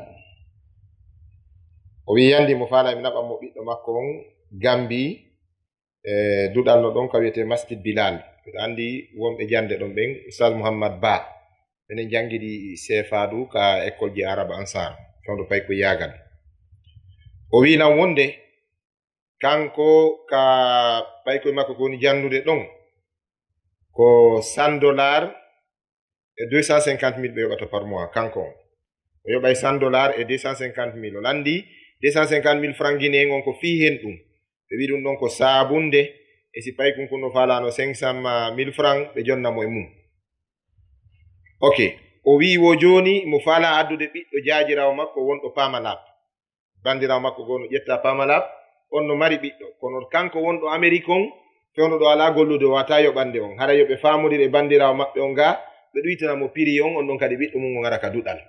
Speaker 4: o wi yandi mo faala mi naɓan mo ɓiɗɗo makko on gambi duɗalno ɗon ka wiyete masjid bilal ɓeɗo andi wonɓe jande ɗon ɓen oustad mouhammad ba ɓenen jangiɗi cfadu ka école ji araba ansar fewdo pay ko yagal o wi nan wonde kanko ka paykoye makko ko woni jannude ɗon ko $100 e 250 000 ɓe yoɓata par mois kanko on o yoɓay $100 e 250 000 o landi 250 000 francs guinéen on ko fi hen ɗum ɓe wi ɗum ɗon ko sabunde e si pay kunkuno falano 500 000 francs ɓe jonnamo e mum ok o wi wo joni mo faala addude ɓiɗɗo jajirawo makko wonɗo pamalap bandirawo makko gono ƴetta pamalap on no mari ɓiɗɗo kono kanko wonɗo amérique on fewno ɗo ala gollude o wata yoɓande on hara yoɓe famodire bandirawo maɓɓe on ga ɓe ɗuytanamo piri on ɗon kadi ɓiɗɗo mum o gara ka duɗal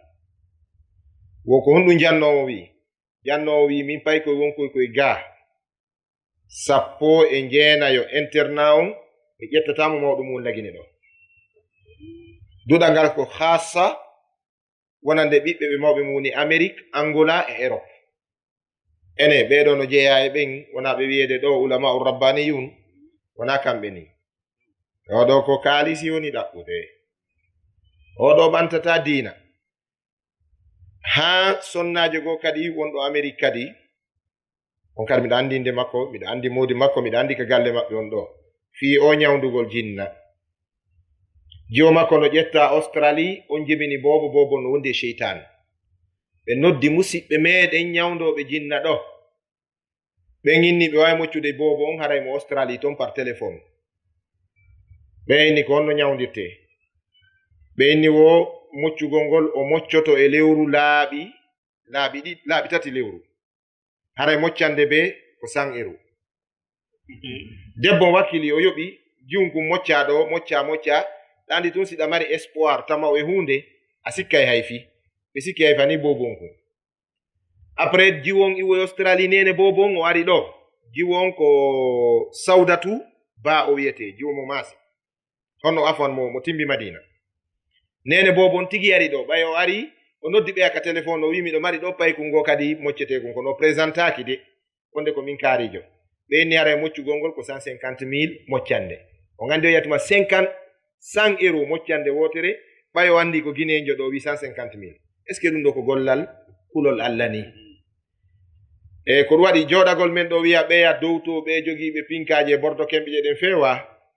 Speaker 4: wo ko honɗum jannowo wi min pay koye wonkoy koye ga 19 internat on mi ƴettatamo mawɗo mum lagine ɗo duɗal ngal ko hassa wonande ɓiɓɓe ɓe mawɓe mum woni amérique angola e europe ene ɓeɗo no jeeya e ɓen wona ɓe wiyede ɗo ulama ul rabbaniyun wona kamɓe ni oɗo ko kaalisi woni ɗaɓɓude oɗo ɓantata diina ha sonnajo goo kadi wonɗo amérique kadi on kadi miɗa andi inde makko miɗa andi modi makko miɗa andi ka galle maɓɓe on ɗo fi o nyawdugol jinna jiwo makko no ƴetta australie on jibini bobo no wondi e cheytane ɓe noddi musidɓe meɗen nyawdoɓe jinna ɗo ɓen inni ɓe wawi moccude bobo on haray mo australie toon par téléphone ɓe inni ko honno nyawdirte ɓe inni wo moccugol ngol o moccoto e lewru laaɓi tati lewru haray moccande be ko 100 €. debbo wakkili o yoɓi jiwnku moccaɗo mocca ɗandi tun siɗa mari espoir tamaw e hunde a sikkay hayfi ɓe sikki hayfa ni bobonku après jiwon iwoy australie nene bobon o ari ɗo jiwon ko saudatu ba o wiyete jiwo mo maasi honno afwan mo timbi madina nene bobon tigi ari ɗo ɓay o ari o noddi ɓe aka téléphone o wi miɗo mari ɗo payku ngo kadi moccetekon kono présentaki de wonde ko min kaarijo ɓe inni hara e moccugol ngol ko 150 000 moccande o gandi o yiyatuma 100 € moccande wotere ɓay o andi ko guinéjo ɗo wi 150 000 est ce que ɗum ɗo ko gollal kulol Allah ni e ko waɗi joɗagol men ɗo wiya ɓeya dow to ɓe jogiiɓe pinkaji e bordo kemɓe je ɗen feewa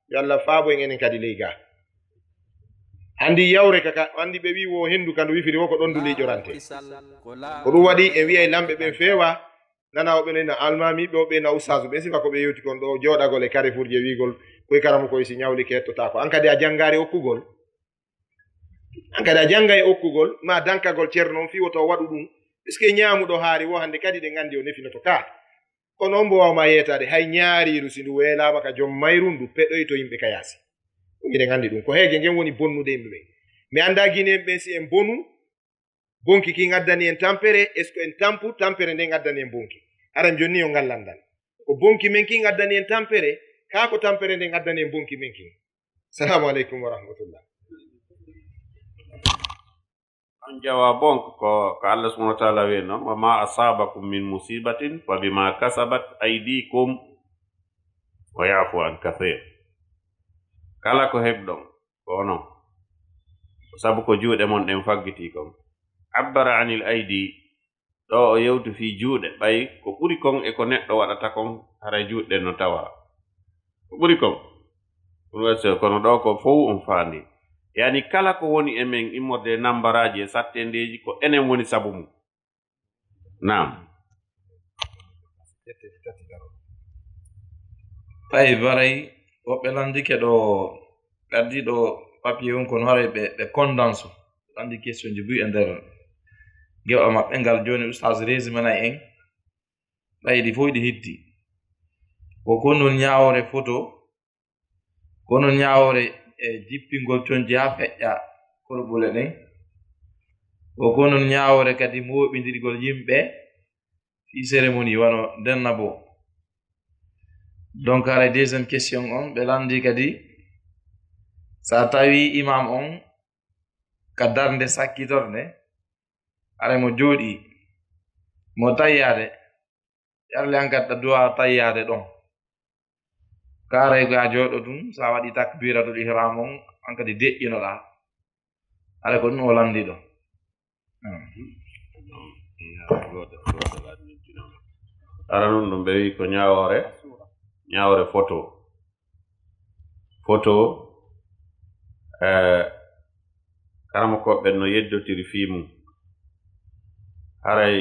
Speaker 4: yo Allah faabo en enen kadi ley ga andi yawre kaka andi ɓe wi wo hendu kandu wifiri wo ko ɗon du liƴorante ko ɗum waɗi e wiya e lamɓe ɓen feewa nana oɓe nena almamiɓe oɓe na ustasu ɓe sifa ko ɓe yewti kon ɗo joɗagol e carrefour je wigol koye karamo koye si ñawli kettotako an kadi a janngari okkugol an kadi a jannga e okkugol ma dankagol ceerno on fiwoto waɗu ɗum puisque ñaamuɗo haari wo hannde kadi ɗe nganndi o nefinoto ka kono on mbo wawma yeetade hay ñaariiru si ndu weelaama ka jom mayru ndu peɗoyto yimɓe ka yaasi ɗum miɗen nganndi ɗum ko heege ngen woni bonnude yimɓe ɓen mi annda guinéen ɓen si en bonu bonki ki ngaddani en tampere est ce que en tampu tampere nde ngaddani en bonki aran jonni o ngallandan ko bonki men ki ngaddani en tampere kaa ko tampere nde ngaddani en bonki men kin salamu aleykum wa rahmatullah
Speaker 2: on jawa bonk ko Allah subhanahu wa ta'ala wi non wa ma asabakum min musibatin fa bima kasabat aydikum wa yafu an kathir kala ko hebɗon ko non sabu ko juuɗe mon ɗen faggiti kon abbara anil aydi ɗo o yewtu fi juuɗe ɓay ko ɓuri kon e ko neɗɗo waɗata kon hara juuɗe no tawa ko ɓuri kon kono ɗo ko fof on faandi yani kala ko woni e men immorde nambaraji e sattendeji ko enen woni sabu mum nam
Speaker 5: tawi baray woɓɓe landike ɗo gaddi ɗo papier on kono haray ɓe condense andi question ji buy e nder gewɓa maɓɓe ngal joni oustage résumena en ɓayɗi fof ɗi hetti ko konon ñawore photo konon ñawore e jippingol coñji ha feƴƴa korɓule ɗen ko konon ñawore kadi moɓidirgol yimɓe fi cérémonie wano ndenna bo donc ara deuxième question on ɓe landi kadi sa tawi imam on ka darde sakkitorde ara mo jooɗi mo tayyade yarle an kadi duwa tayyade ɗon karay ga jooɗo ɗum sa waɗi takbiratul ihram on an kadi deƴƴinoɗa ara ko ɗum o landi ɗo
Speaker 2: ara ɗum ɗum ɓe wi ko ñawore photo karama koɓɓe no yeddotiri fi mum haray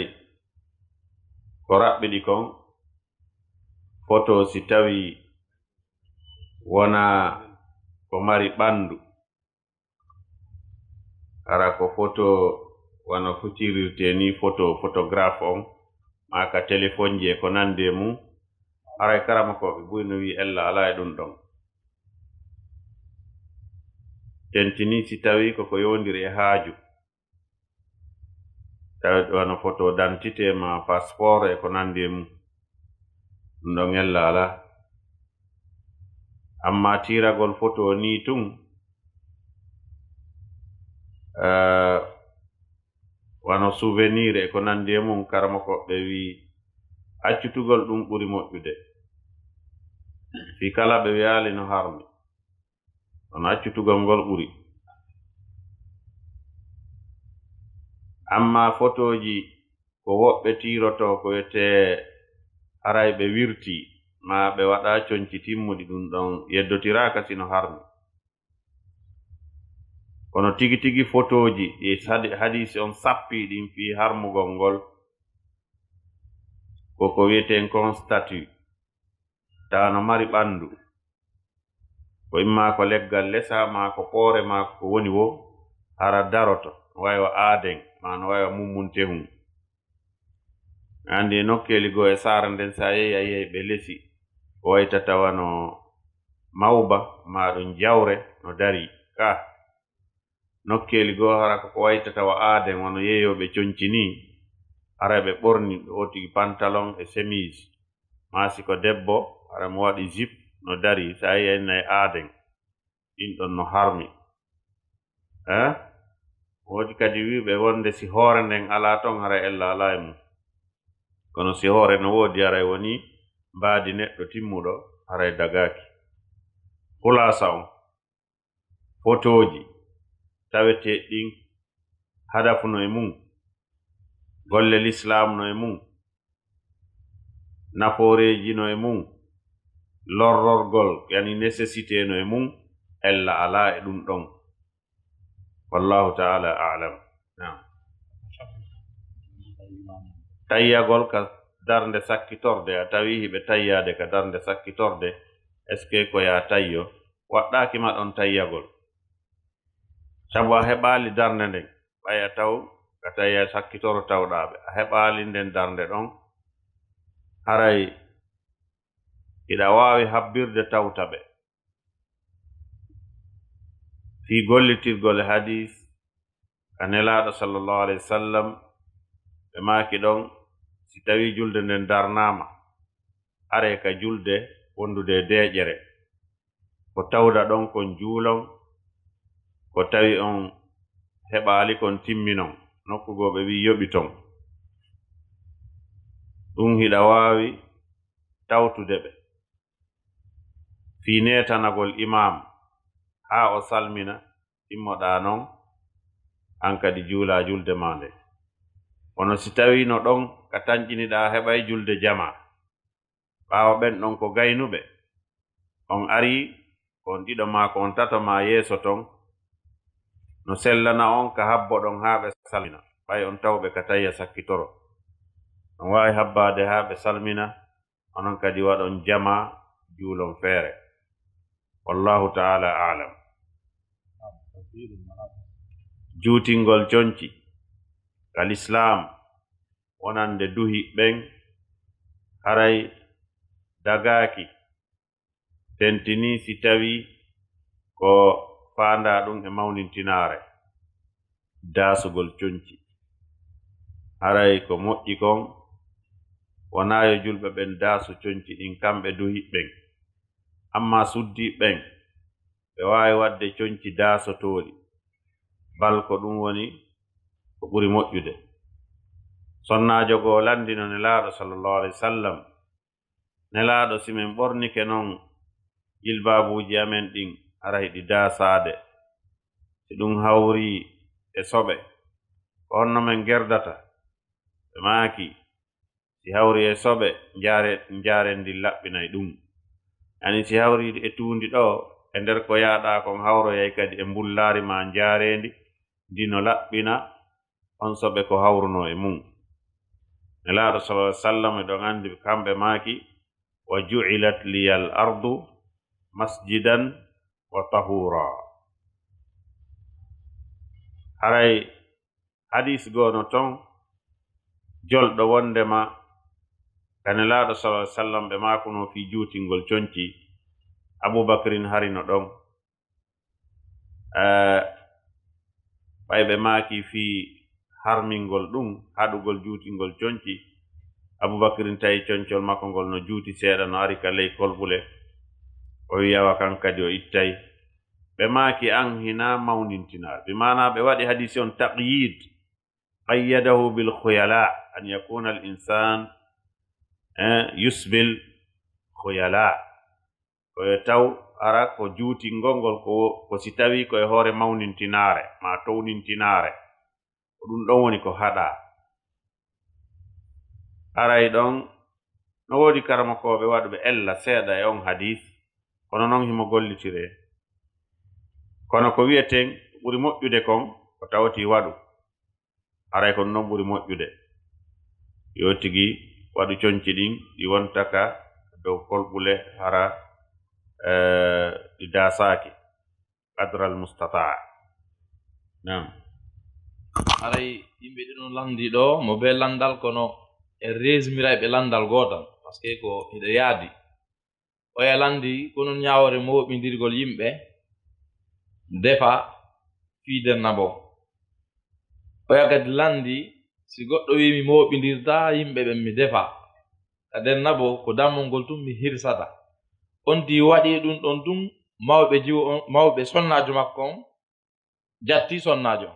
Speaker 2: ko raɓɓiɗi kon photo si tawi wona ko mari ɓandu ara ko photo wona futirirte ni photographe on ma ka téléphone je ko nande mum haray karama koɓe buyno wi ella ala e ɗum ɗon tentini si tawi koko yondiri e haaju tawi wona photo d'identité ma passeport e ko nande mum ɗum ɗon ella ala amma tiragol photo ni tun wano souvenir e ko nandi e mum karama koɓɓe wi accutugol ɗum ɓuri moƴƴude fi kala ɓe wiyali no harmi kono accutugol ngol ɓuri amma photoji ko woɓɓe tiroto ko wiyete haray ɓe wirti ma ɓe waɗa coñci timmuɗi ɗum ɗon yeddotiraka sino harmi kono tigi tigi photoji ɗi hadisi on sappi ɗin fi harmugol ngol koko wiyeten kon statut tawa no mari ɓandu ko imma ko leggal lesa ma ko poore ma ko woni wo hara daroto no waywa aaden ma no waywa mummuntehum andi nokkeli go e sara nden sa yehi a yehi ɓe lesi ko waytata wano mawba ma ɗum jawre no dari ka nokkeli go hara ko waytata wa aaden wono yeeyoɓe coñci ni hara ɓe ɓorni o tigi pantalon e chemise ma siko debbo hara mo waɗi jip no dari sa yehi nayi aaden ɗin ɗon no harmi woodi kadi wiɓe wonde si hoore nden ala ton hara ella ala e mum kono si hoore no woodi haray woni mbaadi neɗɗo timmuɗo haray dagaki hulasa on photoji tawete ɗin hadafu no e mum golle l'islam no e mum nafooreji no e mum lorrorgol yani nécessité no e mum ella ala e ɗum ɗon wallahu ta'ala a'lam. tayyagol ka darnde sakkitorde a tawi hiɓe tayyade ka darnde sakkitorde est ce que ko ya tayyo waɗɗaki ma ɗon tayyagol sabu a heɓali darnde nden ɓaya taw ka tayya sakkitoro tawɗaɓe a heɓali nden darnde ɗon haray iɗa wawi habbirde tawtaɓe fi gollitirgol hadis ka nelaɗo sallallahu alayhi wa sallam ɓe maki ɗon si tawi julde nden darnama are ka julde wondude deƴere ko tawda ɗon kon juulon ko tawi on heɓali kon timminon nokkugo ɓe wi yoɓi ton ɗum hiɗa wawi tawtude ɓe fi netanagol imam ha o salmina timmoɗa non an kadi juula julde ma nde kono si tawi no ɗon ka tañƴiniɗa heɓay julde jama ɓaawo ɓen ɗon ko gaynuɓe on ari kon ɗiɗo ma kon tato ma yeeso ton no sellana on ka habbo ɗon ha ɓe salmina ɓay on tawɓe ka tayya sakkitoro on wawi habbade ha ɓe salmina onon kadi waɗon jama juulon feere wallahu ta'ala a'lam. juutingol conci kal islam wonande duhi ɓen haray dagaki tentini si tawi ko faanda ɗum e mawnintinare daasugol conci haray ko moƴƴi kon wonayo julɓe ɓen daasu conci ɗin kamɓe duhi ɓen amma suddi ɓen ɓe wawi wadde conci daasotoɗi bal ko ɗum woni ko ɓuri moƴƴude sonnajo goo landino nelaɗo sallallahu alaihi wasallam nelaɗo simin ɓornike non jilbabuji amen ɗin aray ɗi daasade si ɗum hawri e soɓe ko honno men gerdata ɓe maaki si hawri e soɓe jarendi laɓɓinay ɗum yani si hawri e tuundi ɗo e nder ko yaaɗa kon hawroyay kadi e mbullari ma jarendi dino laɓɓina on soɓe ko hawruno e mum nelaɗo sallallahu alaihi wasallam e ɗon andi kamɓe maaki wa ju'ilat liyal ardu masjidan wa tahura haray hadis gono ton jolɗo wondema kanelaɗo sallallahu alaihi wasallam ɓe makuno fi juutingol conci Abubakrin harino ɗon ɓayɓe maaki fi harmingol ɗum haɗugol juutingol conci Abubakrin tawi concol makko ngol no juuti seeɗa no ari ka ley kolɓule o wiyawa kan kadi o ittay ɓe maaki an hina mawnintinar bi mana ɓe waɗi hadisi on taqyid qayyadahu bil khuyala an yakuna al insan yusbil khuyala koye taw ara ko juutingol ngol ko si tawi koye hoore mawnintinare ma townintinare ko ɗum ɗon woni ko haɗa aray ɗon no woodi karamakoɓe waɗuɓe ella seeɗa e on hadis kono noon himo gollitire kono ko wiyeten ɓuri moƴƴude kon ko tawti waɗu aray kon noon ɓuri moƴƴude yo tigi waɗu conci ɗin ɗi wontaka dow kolɓule hara ɗi daasaki qadral mustata nam
Speaker 5: aray yimɓe ɗiɗon landi ɗo mo be landal kono e resmiray ɓe landal gotal par ce que ko hiɗo yaadi oya landi kono ñawore moɓindirgol yimɓe defa fiiden nabo oya kadi landi si goɗɗo wi mi moɓindirta yimɓe ɓen mi defa kaden nabo ko dammol ngol tum mi hirsata on di waɗi ɗum ɗon tum mawɓe jiwo mawɓe sonnajo makko on jatti sonnajo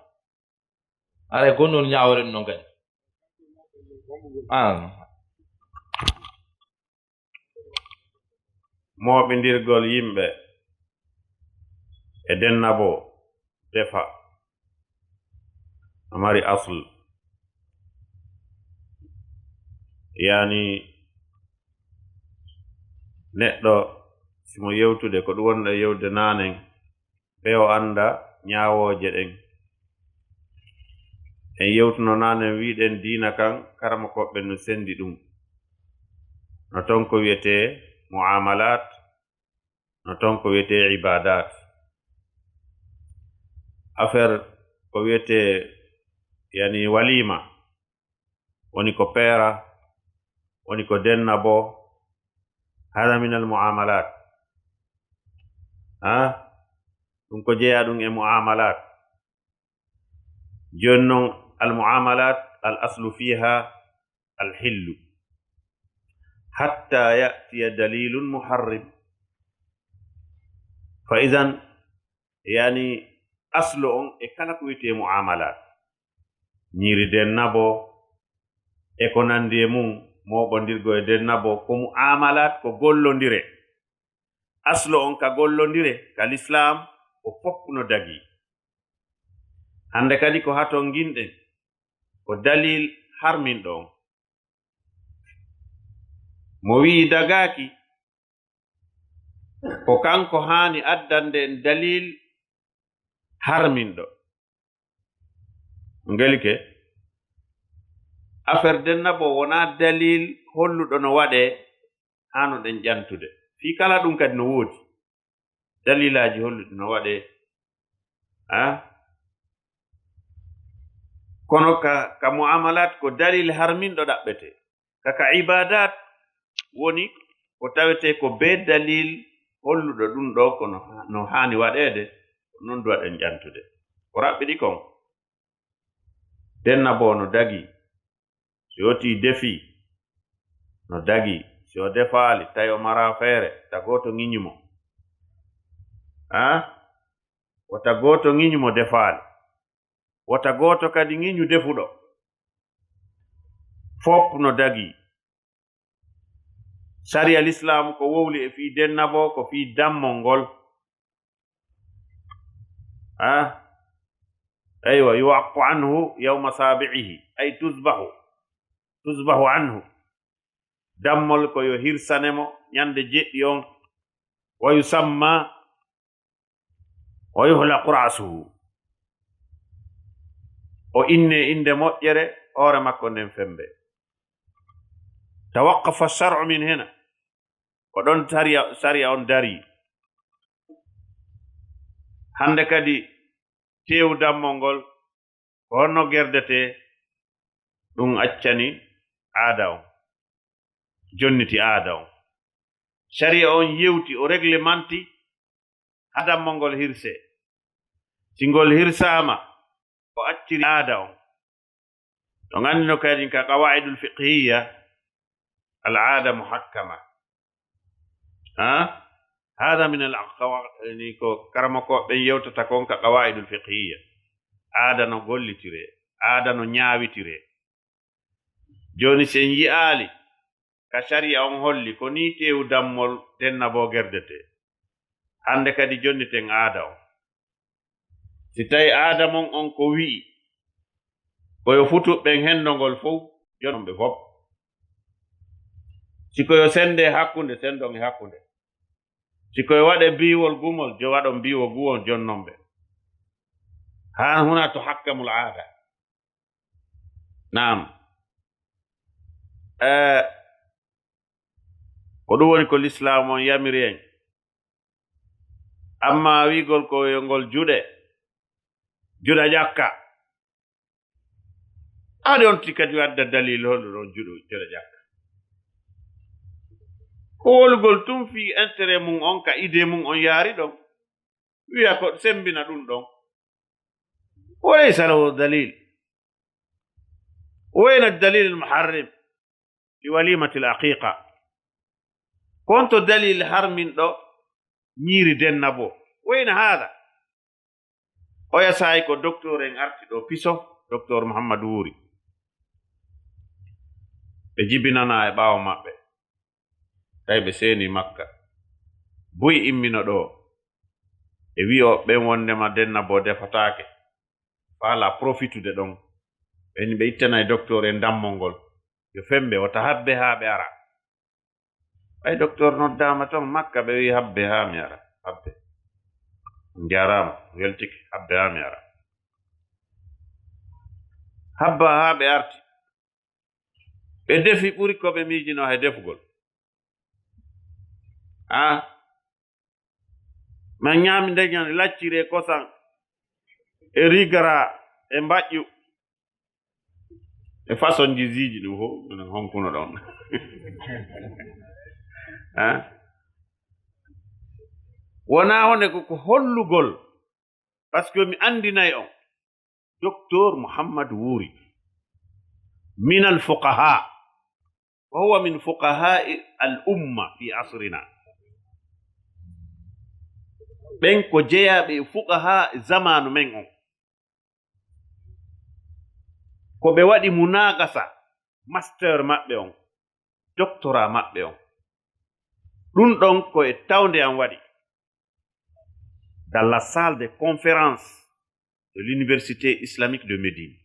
Speaker 5: aray ko non ñawore ɗum ɗon kadi
Speaker 2: moɓindirgol yimɓe e dennabo defa mari asl yani neɗɗo simo yewtude ko ɗum wonɗo yewde nanen ɓe o anda ñaawooje ɗen en yewtuno nanen wiɗen diina kan karama koɓɓe no sendi ɗum no ton ko wiyete muamalat no ton ko wiyete ibadat affaire ko wiyete yani walima woni ko peera woni ko dennabo hada min al muamalat ɗum ko jeeya ɗum e muamalat joni noon al muamalat al aslu fiha al hillu hatta ya'tiya dalilun muharrim fa idan yani aslu on e kala ko wiyete muamalat ñiiri dennabo e ko nandi e mum moɓondirgo e dennabo ko muamalat ko gollondire aslo on ka gollondire ka l'islam o fof no dagi hande kadi ko haton ginɗen ko dalil harminɗo on mo wi dagaki ko kanko hani addande en dalil harminɗo ngelike affaire dennabo wona dalil holluɗo no waɗe hano ɗen ƴantude fi kala ɗum kadi no woodi dalilaji holluɗi no waɗe kono ka muamalat ko dalil harminɗo ɗaɓɓete kaka ibadat woni ko tawete ko be dalil holluɗo ɗum ɗo ko no hani waɗede non du waɗen ƴantude ko raɓɓiɗi kon dennabo no dagi so yoti defi no dagi si o defaali tawi o mara feere tagoto ŋiñumo wota goto ŋiñumo defaali wota goto kadi ŋiñu defuɗo fof no dagi sharia l'islam ko wowli e fi dennabo ko fi dammol ngol aywa yuwaqqu anhu yawma sabi'ihi ay tuzbahu anhu dammol ko yo hirsanemo ñande jeɗɗi on wa yusamma wa yuhlaqu ra'suhu o inne inde moƴƴere hoore makko nden fembe tawaqqafa shar'u min hena ko ɗon sharia on dari hande kadi tew dammol ngol ko honno gerdete ɗum accani aada on jonniti aada on sharia on yewti o réglemanti ha dammol ngol hirse si ngol hirsama o acciri aada on to ngandino kadi ka qawaidul fiqhiya al aada muhakkama hada min al ni ko karama ko ɓen yewtata kon ka qawaidul fiqhiya aada no gollitire aada no ñaawitire joni sen yi'aali ka sharia on holli ko ni tew dammol dennabo gerdete hande kadi jonniten aada on si tawi aada mon on ko wi'i koyo futuɓɓen hendogol fof jonɓe fof sikoyo sende hakkunde sendon e hakkunde sikoyo waɗe biwol gumol jo waɗon biwo guwol jonnomɓe ha huna to hakkamul aada naam ko ɗum woni ko l'islam on yamiri en amma wigol ko yongol juɗe juɗa ƴakka aɗi on ti kadi wadda dalil holɗo ɗon juɗa ƴakka holgol tum fi intérêt mum on ka idée mum on yaari ɗon wiya ko sembina ɗum ɗon walaysa lahu dalil wayna dalil almuharrim fi walimati alaqiqa konto dalil harmin ɗo ñiiri dennabo wayna hada o yasayi ko docteur en arti ɗo piso docteur Mouhamadou Wuri ɓe jibinana e ɓaawo maɓɓe tawi ɓe seeni makka buy immino ɗo e wi o ɓen wondema dennabo defataake
Speaker 3: faala profitude ɗon ɓeni ɓe ittana e docteur e dammol ngol yo fembe wata habbe haa ɓe ara ɓay docteur noddama ton makka ɓe wi habbe haa mi ara habbe jarama weltike habbe haa mi ara habba haa ɓe arti ɓe defi ɓuri ko ɓe miijino he defugol ma ñaami ndeñan lacciri e kosan e rigara e mbaƴƴu e façon ji ziiji ɗum fof minen honkuno ɗon wona honde ko hollugol par ce que mi andinayi on docteur Muhammad Wuri min al fuqaha wa huwa min fuqahai al umma fi asrina ɓen ko jeyaɓe e fuqaha zamanu men on ko ɓe waɗi munagasa master maɓɓe on doctorat maɓɓe on ɗum ɗon ko e tawde am waɗi dans la salle de conférence de l'université islamique de Médine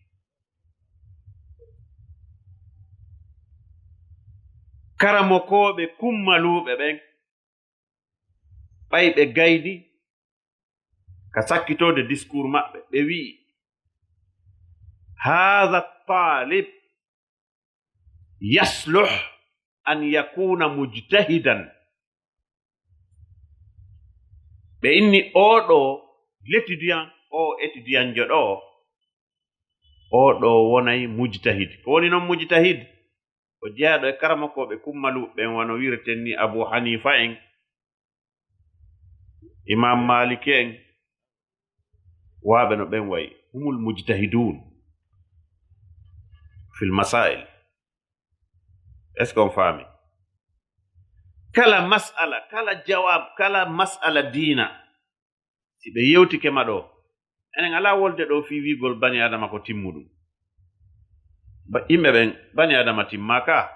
Speaker 3: karamokoɓe kummaluɓe ɓen ɓay ɓe gaydi ka sakkitode discours maɓɓe ɓe wi'i هذا الطالب يصلح أن يكون مجتهدا بإني أودو l'étudiant o étudiant joɗo oɗo wonay mujtahid ko woni noon mujtahid o jeyaɗo e karamakoɓe kummaluɓe ɓen wono wireten ni Abu Hanifa en Imam Malik en waɓe no ɓen wayi humul mujtahidun في المسائل اسكم فامي كلا مسألة كلا جواب كلا مسألة دينا سيبه يوتي كما دو enen ala wolde do fi wigol bani adama ko timmudum ba imbe ben bani adama timmaka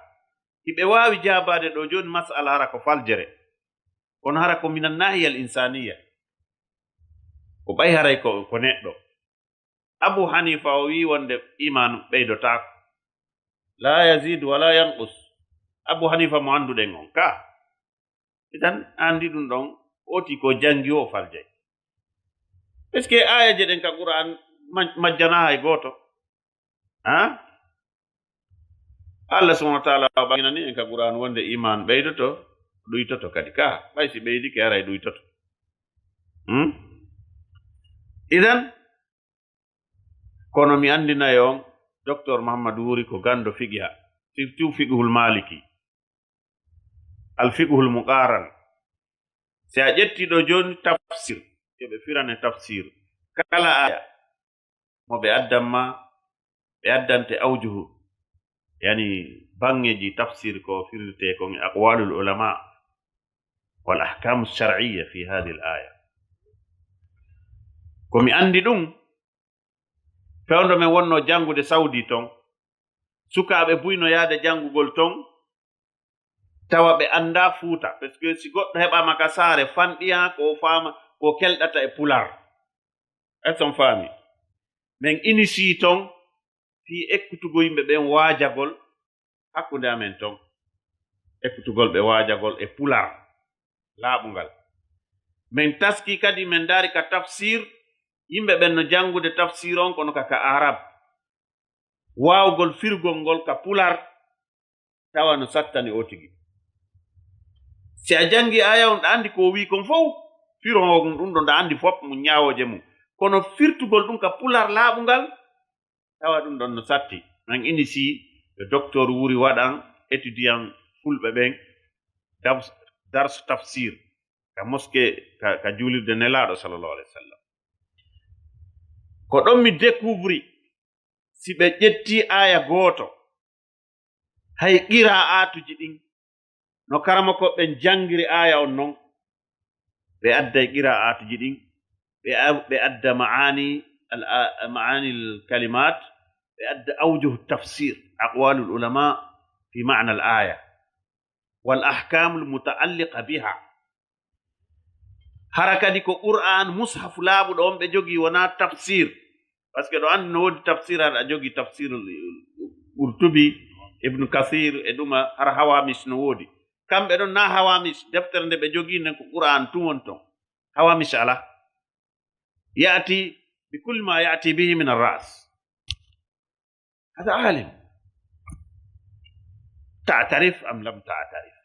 Speaker 3: ibe wawi jabade do joni mas'ala hara ko faljere on hara ko minan nahiya al insaniya ko bay haray ko neddo Abu Hanifa o wi wonde iman beydota la yazid wala yanqus Abu Hanifa mo anduɗen on ka idan andi ɗum ɗon oti ko jangi o faljay est ce que aya je ɗen ka Qur'an majjana hay goto Allah subhanahu wa ta'ala baginani en ka Qur'an wonde iman ɓeydoto ɗuytoto kadi ka ɓay si ɓeydi ke aray ɗuytoto idan kono mi andinayi on docteur Muhammad Wuri ko gando fiqha surtout fiqhul maliki al fiqhul muqaran si a ƴetti ɗo joni tafsir yoɓe firane tafsir kala aya mo ɓe addanma ɓe addante awjuhu yani bangeji tafsir ko firrite kon e aqwalul ulama wal ahkamu shar'iyya fi hadi al aya komi andi ɗum fewndo men wonno jangude Saudi ton sukaɓe buyno yaade jangugol ton tawa ɓe anda fuuta par ce que si goɗɗo heɓama ka saare fanɗiya ko fama ko kelɗata e pular eston faami min initie ton fi ekkutugo yimɓe ɓen waajagol hakkunde amen ton ekkutugol ɓe waajagol e pular laaɓungal min taski kadi min daari ka tafsir yimɓe ɓen no jangude tafsir on kono ka arab waawgol firgol ngol ka pular tawa no sattani o tigi si a jangi aya on ɗa andi ko wi kon fof firon ɗum ɗo nda andi fop mo ñaawoje mum kono firtugol ɗum ka pular laaɓungal tawa ɗum ɗon no satti nan initie e docteur Wuri waɗan étudiant fulɓe ɓen dars tafsir ka moské ka julirde nelaɗo sallallahu alaihi wasallam ko ɗon mi découvri si ɓe ƴetti aya gooto hay qira'atuji ɗin no karama ko ɓen jangiri aya on non ɓe adday qira'atuji ɗin ɓe adda maani al kalimat ɓe adda awjuhu tafsir aqwalul ulama fi ma'na al aya wal ahkam al muta'alliqa biha hara kadi ko qur'an mushaf laaɓuɗo on ɓe jogi wona tafsir par ce que ɗo anndi no woodi tafsir aɗa jogi tafsir Qurtubi Ibnu Kathir e ɗuma har Hawamis no woodi kamɓe ɗon na Hawamis deftere nde ɓe jogii nden ko Qur'an tumon ton Hawamis ala ya'ti bi kulli ma ya'ti bihi min ar-ra's hada alim ta'tarif am lam ta'tarif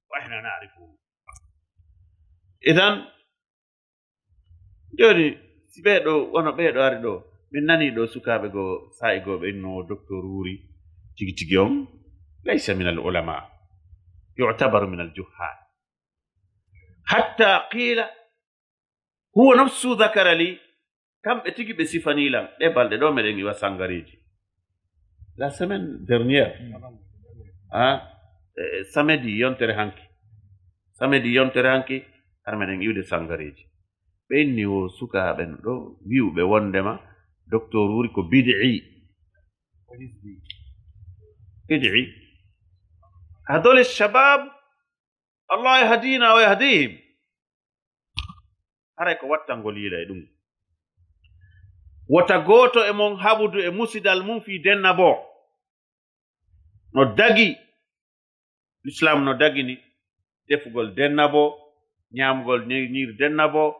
Speaker 3: wa ihna na'rifu idan joni si ɓeeɗo wono ɓeeɗo ari ɗo min nani ɗo sukaaɓe go sa'i go ɓe no docteur wuri tigi tigi on laysa min al ulama yu'tabaru min al juhal hatta qila huwa nafsu dhakara li kamɓe tigi ɓe sifanilan ɗe balɗe ɗo meɗen iwa sangareji la semaine dernière samedi yontere hanki har meɗen iwde sangareji ɓe inni wo sukaaɓen ɗo wi'uɓe wondema docteur wuri ko bid'i هذول الشباب الله يهدينا ويهديهم haray ko wattangol yiila e ɗum wota gooto e mon haɓudu e musidal mum fi denna bo no dagi l'islam no dagini defugol denna bo ñaamugol ñiir denna bo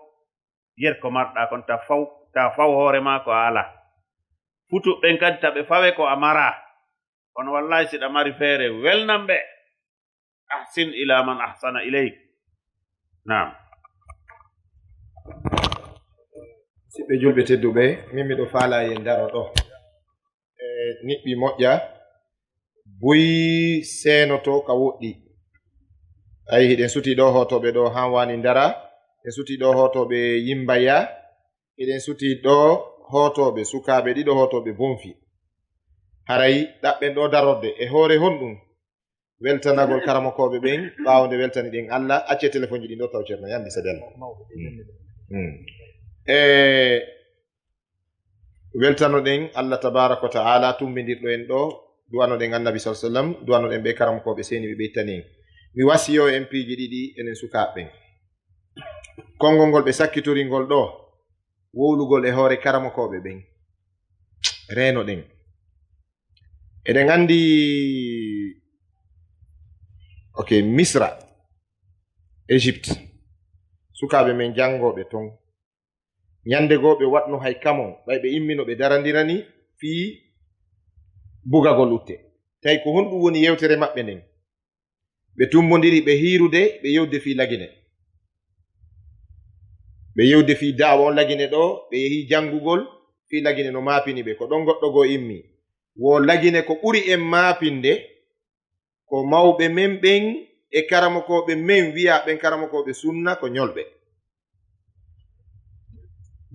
Speaker 3: yer ko marɗa kon ta faw hoore ma ko ala futuɓɓen kadi taɓe fawe ko a mara kono wallahi siɗa mari feere welnam ɓe ahsin ila man ahsana ileyk naam
Speaker 4: siɓɓe julɓe tedduɓe min miɗo faala e ndaro ɗo e niɓɓi moƴƴa buyi seenoto ka woɗɗi ayi hiɗen suti ɗo hotoɓe ɗo han wani ndara en suti ɗo hotoɓe yimbaya eɗen suti ɗo hotoɓe sukaɓe ɗiɗo hotoɓe bonfi haray ɗaɓɓen ɗo darorde e hoore honɗum weltanagol karamokoɓe ɓen ɓawde weltani ɗen Allah acce téléphone ji ɗin ɗo taw ceerno yandi saɗel weltanoɗen Allah tabaraka wa ta'ala tumbidirɗo en ɗo duwanoɗen annabi sa sallam duwanoɗen ɓe karamokoɓe seni ɓe ɓeytani en mi wasiyo en piiji ɗiɗi enen sukaɓe konngol ngol ɓe sakkitoringol ɗo wowlugol e hoore karamokoɓe ɓen reno ɗen eɗen andi ok Misra Égypte sukaɓe men jangoɓe ton ñande goo ɓe watno hay kamon ɓay ɓe immino ɓe darandirani fii bugagol utte tawi ko honɗum woni yewtere maɓɓe nden ɓe tumbodiri ɓe hiirude ɓe yewde fii lagine ɓe yewde fii daawa on lagine ɗo ɓe yehi jangugol fii lagine no maapini ɓe ko ɗon goɗɗo goo immi wo lagine ko ɓuri en maapinde ko mawɓe men ɓen e karamokoɓe men wiya ɓen karamokoɓe sunna ko ñolɓe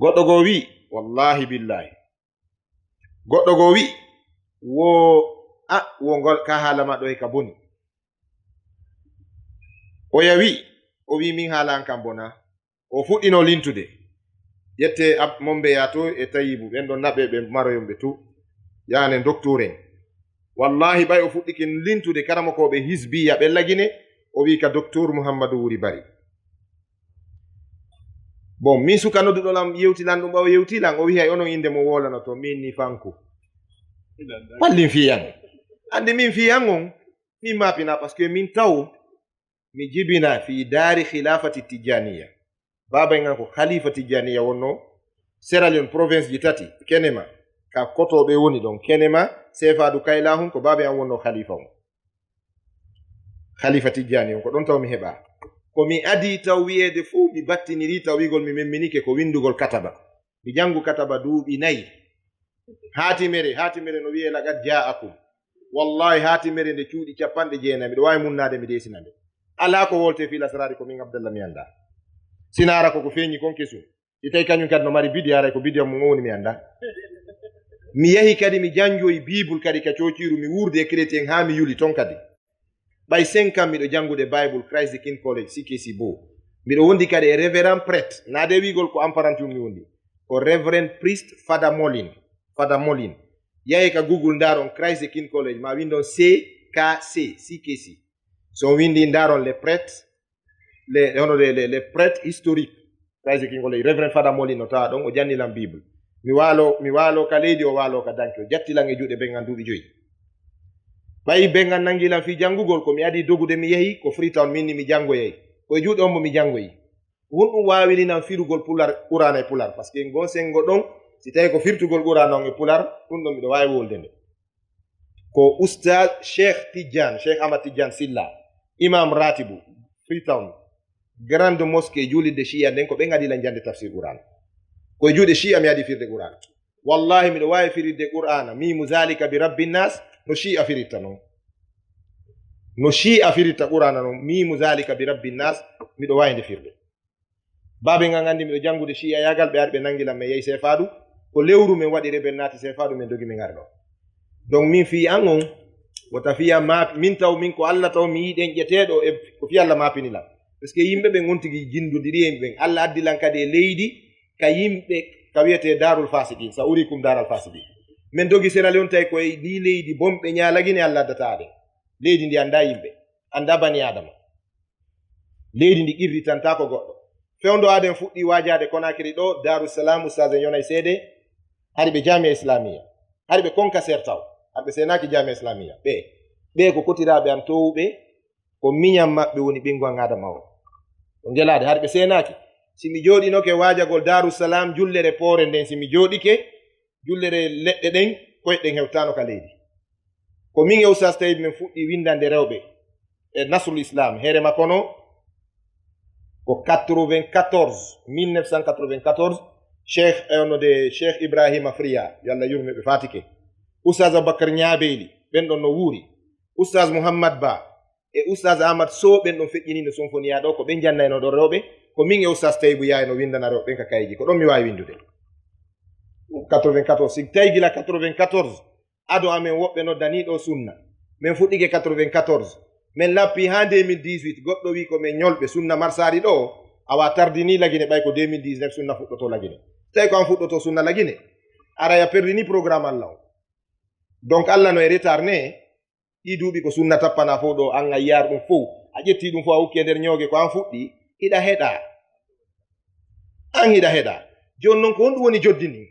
Speaker 4: goɗɗo goo wi wallahi billahi goɗɗo goo wi wo ngol ka haalama ɗo e ka boni o yawi o wi min haalan kam bona o fuɗɗino lintude ƴette mombe yato e tayibu ɓen ɗon naɓe ɓe maroyomɓe tu yaane docteur en wallahi ɓay o fuɗɗiki lintude karamokoɓe hisbiya ɓen lagine o wi ka docteur Mouhammadou Wuri Bari bon min suka nodduɗolam yewtilan ɗum ɓawo yewtilan o wi hay onon inde mo wolano to min ni fanku wallin fiyan ande min fiyan on min mapina par ce que min taw mi jibina fi daari khilafati tijaniya baba en ko khalifa tijaniya wonno Sierra Leone province ji tati kenema ka kotoɓe woni ɗon kenema sefadu kaylahum ko baba en wonno khalifa on khalifa tijani on ko ɗon taw mi heɓa ko mi adi taw wiyeede fuu mi battiniri taw wigol mi memminike ko windugol kataba mi jangu kataba duuɓi 4 haatimere no wiye lagad ja'akum wallahi haatimere nde cuuɗi 90 miɗo wawi munnade mi desinande ala ko wolte fi lasrari ko min Abdallah mi anda sinara koko feeñi kon kesum si tawi kañum kadi no mari bidiya aray ko bidiya mum woni mi anda mi yahi kadi mi janjoyi bible kadi ka cociru mi wurde e chrétien ha mi yuli ton kadi ɓay 5 ans miɗo jangude bible Christ the King College CKC bo miɗo wondi kadi e révérend prêtre naade wigol ko amparantium mi wondi ko révérend priest Fada Molin yahi ka Google ndaron Christ the King College ma windon CKC so windi ndaron les prêtres les prêtres historiques Christ the King College révérend Fada Molin no tawa ɗon o jannilan bible mi waalo ka leydi o waalo ka danki o jattilan e juuɗe bengan duuɓi 5 ɓayi bengan nangilan fi janngugol ko mi adi dogude mi yehi ko Freetown minni mi janngoyey koye juuɗe on mo mi janngoyi hunɗum waawilinan firugol pular qur'ana e pular par ce que gon sengo ɗon si tawi ko firtugol qur'ana on e pular ɗum ɗon miɗo waawi wolde nde ko oustad cheikh Ahmad Tidiane Silla imam ratibu Freetown grande mosquée julidde Shia nden ko ɓe ngaɗila jande tafsir qur'ana koye juuɗe Shia mi adi firde qur'ana wallahi miɗo waawi firirde qur'ana mimu zalika bi rabbi nnas no Shia firitta noon no Shia firitta qur'ana noon mimu zalika bi rabbi nnas miɗo waawi nde firde baabe ngal anndi miɗo janngude Shia yagal ɓe ari ɓe nangilan mi yehi sefaadu ko lewru min waɗi rebe naati sefaadu min dogi min ngari ɗo donc min fii an on wota fiya maapi min taw min ko Allah taw mi yiɗen ƴeteeɗo e ko fi Allah maapinilan par ce que yimɓe ɓen on tigi jinndodiri e ɓen Allah addilan kadi e leydi ka yimɓe ka wiyete darul fasiqin sa urikum daral fasiqin min dogi serali on tawi koye ɗi leydi bomɓe ñaalagine Allah addataade leydi ndi annda yimɓe annda bani adama leydi ndi irritanta ko goɗɗo fewndo aden fuɗɗi waajade Konakiri ɗo Darussalam ustad en yonay seede hari ɓe jamia islamia hari ɓe konka sertaw har ɓe senaki jamia islamia ɓe ko kotiraɓe an towuɓe ko miñam maɓɓe woni ɓingu an adama o o gelade har ɓe senaki simi jooɗinoke waajagol Darussalam jullere poore nden simi jooɗike jullere leɗɗe ɗen koyɗen hewtano ka leydi ko min e ustad tawi min fuɗɗi windande rewɓe e Nasrul Islam heere makkono ko 1994 cheikh Ibrahima Friya yalla yurme ɓe fatike oustaz Aboubacar Ñaabeeli ɓen ɗon no wuuri oustaz Mouhammad Ba e oustaz Ahmad Sow ɓen ɗon feƴƴinino symphonia ɗo ko ɓen jannayno ɗo rewɓe ko min e oustaz Taybou Yaye no windana rewɓe ɓen ka kayiji ko ɗon mi waawi windude 94 si tawi gila 94 ado amen woɓɓe noddaniɗo sunna min fuɗɗike 94 min lappi ha 2018 goɗɗo wi ko min ñolɓe sunna marsari ɗo awa tardini lagine ɓay ko 2019 sunna fuɗɗoto lagine tawi ko an fuɗɗoto sunna lagine araya perdini programme Allah o donc Allah no e retard ne ɗi duuɓi ko sunna tappana fof ɗo an a yiyar ɗum fof a ƴetti ɗum fof a hukki e nder ñooge ko an fuɗɗi hiɗa heɗa an hiɗa heɗa joni noon ko honɗum woni joddini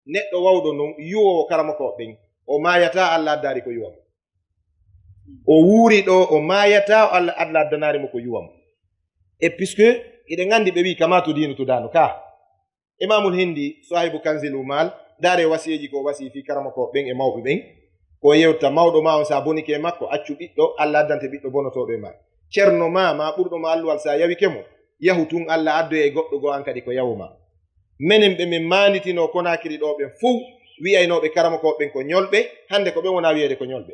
Speaker 4: neɗɗo wawɗo noon yuwowo karama ko ɓen o mayata Allah addari ko yuwamo o wuuri ɗo o mayata Allah addanari mo ko yuwamo et puisque iɗen anndi ɓe wi kamatu dinu tudanu ka imamul hindi sahibu kanzilu mal dare wasiyeji ko wasi fi karama ko ɓen e mawɓe ɓen ko yewta mawɗo ma on sa bonike makko accu ɓiɗɗo Allah addante ɓiɗɗo bonotoɗo e ma ceerno ma ɓurɗo ma alluwal sa yawike mo yahu tun Allah addoye e goɗɗo go an kadi ko yawuma menen ɓe min manitino Konakiri ɗo ɓen fuu wiyaynoɓe karama ko ɓen ko ñolɓe hande ko ɓen wona wiyede ko ñolɓe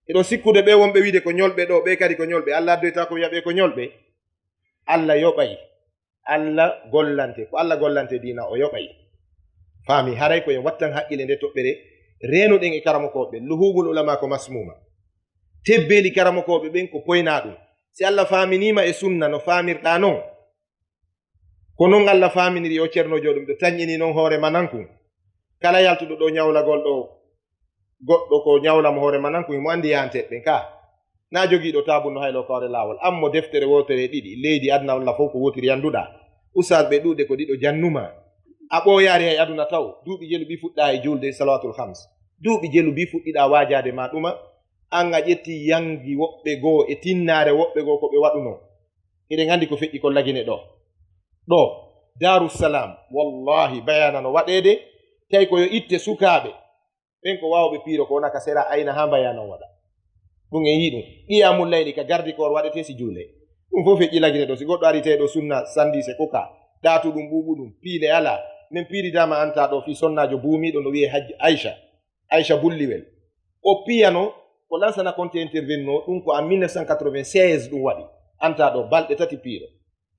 Speaker 4: eɗo sikkude ɓe wonɓe wiide ko ñolɓe ɗo ɓe kadi ko ñolɓe Allah addoyta ko wiya ɓe ko ñolɓe Allah yoɓay Allah gollante ko Allah gollante dina o yoɓay faami haray ko en wattan haqqille nde toɓɓere renuɗen e karamokoɓe luhugol ulama ko masmuma tebbeli karamokoɓe ɓen ko poyna ɗum si Allah faaminima e sunna no faamirɗa noon ko noon Allah faaminiri o ceernojo ɗum ɗo tañƴini noon hoore manankum kala yaltuɗo ɗo ñawlagol ɗo goɗɗo ko ñawlamo hoore manankum imo andi yanteɗen ka na jogiiɗo tabunno haylo kawre laawol ammo deftere wotere ɗiɗi leydi aduna walla fof ko wotiri annduɗa ustad ɓe ɗuuɗe ko ɗiɗo jannuma a ɓooyaari hay aduna taw duuɓi jeluɓi fuɗɗa e julde salawatul hams duuɓi jeluɓi fuɗɗiɗa waajade ma ɗuma an a ƴetti yangi woɓɓe goo e tinnaare woɓɓe goo ko ɓe waɗuno eɗen anndi ko feƴƴi ko lagine ɗo Darussalam wallahi bayana no waɗede tawi ko yo itte sukaaɓe ɓen ko waawɓe piiro ko wona ka sera ayna ha bayana on waɗa ɗum en yi ɗum qiyamul layli ka gardi koor waɗete si juule ɗum fof feƴƴi lagine ɗo si goɗɗo ari tawi ɗo sunna sandise koka ɗaatu ɗum ɓuuɓu ɗum piile ala min piiridama anta ɗo fi sonnajo buumiɗo no wiye hajji aicha bulliwel o piyano ko lansana compte intervenno ɗum ko en 1996 ɗum waɗi anta ɗo balɗe tati piiro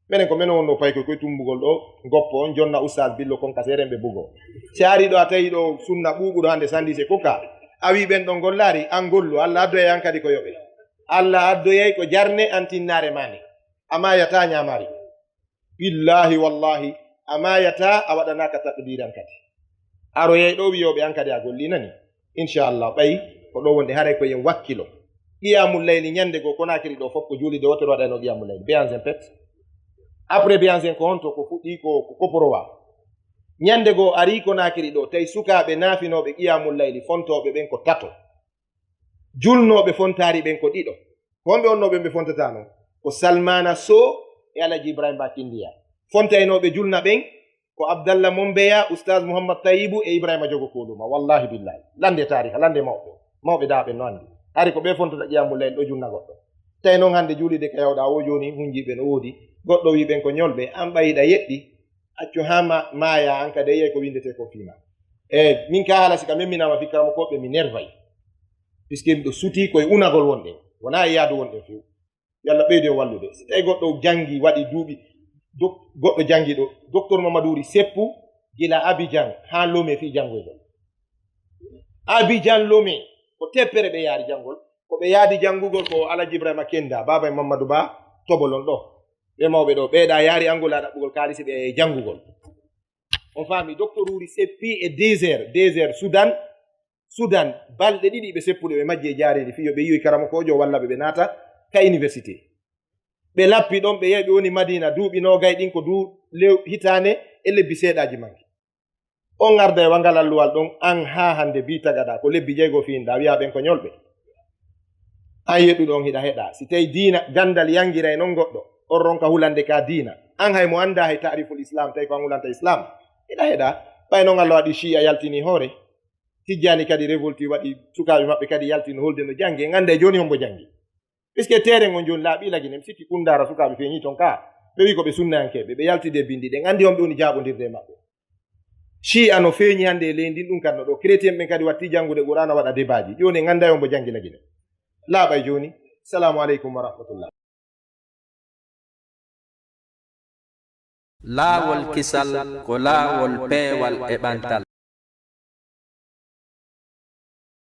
Speaker 4: minen ko minen wonno paykoy koye tumbugol ɗo goppo on jonna oustad billo konka seren ɓe bugo si ari ɗo a tawi ɗo sunna ɓuuɓuɗo hande sandise koka a wi ɓen ɗon gollaari an gollu Allah addoyay an kadi ko yoɓe Allah addoyay ko jarne an tinnare mane ama yata ñamari billahi wallahi ama yata a waɗanaka taqdiran kadi aroyay ɗo wiyoɓe an kadi a golli nani inchallah ɓayi ko ɗo wonde haray koyen wakkilo qiyamul layli ñande go Konakiri ɗo fof ko juulide wotere waɗayno qiyamul layli beyangen pet après beyangen ko honto ko fuɗɗi ko koporowa ñande goo ari ko nakiri ɗo tawi sukaaɓe naafinoɓe qiyamul layli fontoɓe ɓen ko tato julnoɓe fontari ɓen ko ɗiɗo homɓe onnoɓe ɓe fontata noon ko salmana so e alaji ibrahima kindiya fontaynoɓe julna ɓen ko abdallah mombeya oustaz mouhammad tayibu e ibrahima jogo koluma wallahi billahi lande tariha lande mawɓe daɓen no andi hari ko ɓe fontata qiyamul layli ɗo julna goɗɗo tawi noon hannde juulide ka yawɗa o joni hunjiɓe no woodi goɗɗo wi ɓen ko ñolɓe an ɓayiɗa yeɗɗi accu ha maaya an kadi yey ko windete ko fiima min ka haala sika memminama fikkaramo koɓe mi nervayi puisque miɗo suti koye unagol wonɗen wona e yaadu wonɗen few yalla ɓeydo wallude si tawi goɗɗo jangi waɗi duuɓi goɗɗo jangi ɗo docteur mamadouri seppu gila abidjan ha lome fi jangoygol abidjan lome ko teppere ɓe yaari janngol ko ɓe yaadi janngugol ko alaji ibrahima kenda baba e mamadou ba tobolon ɗo ɓe mawɓe ɗo ɓeeɗa yaari angol a ɗaɓɓugol kaalisi ɓe janngugol on faami docteur uri seppi e désert soudan balɗe ɗiɗi ɓe seppuɗe ɓe majji e jaareedi fiyo ɓe yiwi karama kojo walla ɓe naata ka université ɓe lappi ɗon ɓe yehi ɓe woni madina duuɓi nogay ɗin ko hitane e lebbi seeɗaji manki on arda e wangal alluwal ɗon an ha hande bi tagaɗa ko lebbi jeygo fiinɗa wiya ɓen ko ñolɓe an yeɗɗuɗon hiɗa heɗa si tawi diina gandal yangira e noon goɗɗo on ronka hulande ka diina an hay mo anda hay tariful islam tawi ko an hulanta islam hiɗa heɗa ɓay noon allah waɗi chiya yaltini hoore tijjani kadi révolti waɗi sukaɓe maɓɓe kadi yaltini holde no jangi en anda e joni hombo jangi puisque terrain on joni laaɓi lagine mi sikki kundara sukaɓe feñi toon ka ɓe wi koɓe sunnayankeɓe ɓe yaltide bindi ɗen andi homɓe woni jaɓodirde e maɓɓe chiya no feeñi hande e leydi ɗum kanno ɗo chrétien ɓen kadi watti jangude qur'ana waɗa débaji joni en anda e hombo jangi lagine laaɓay joni salamu aleykum wa rahmatullah
Speaker 1: laawol kisal ko laawol peewal e ɓantal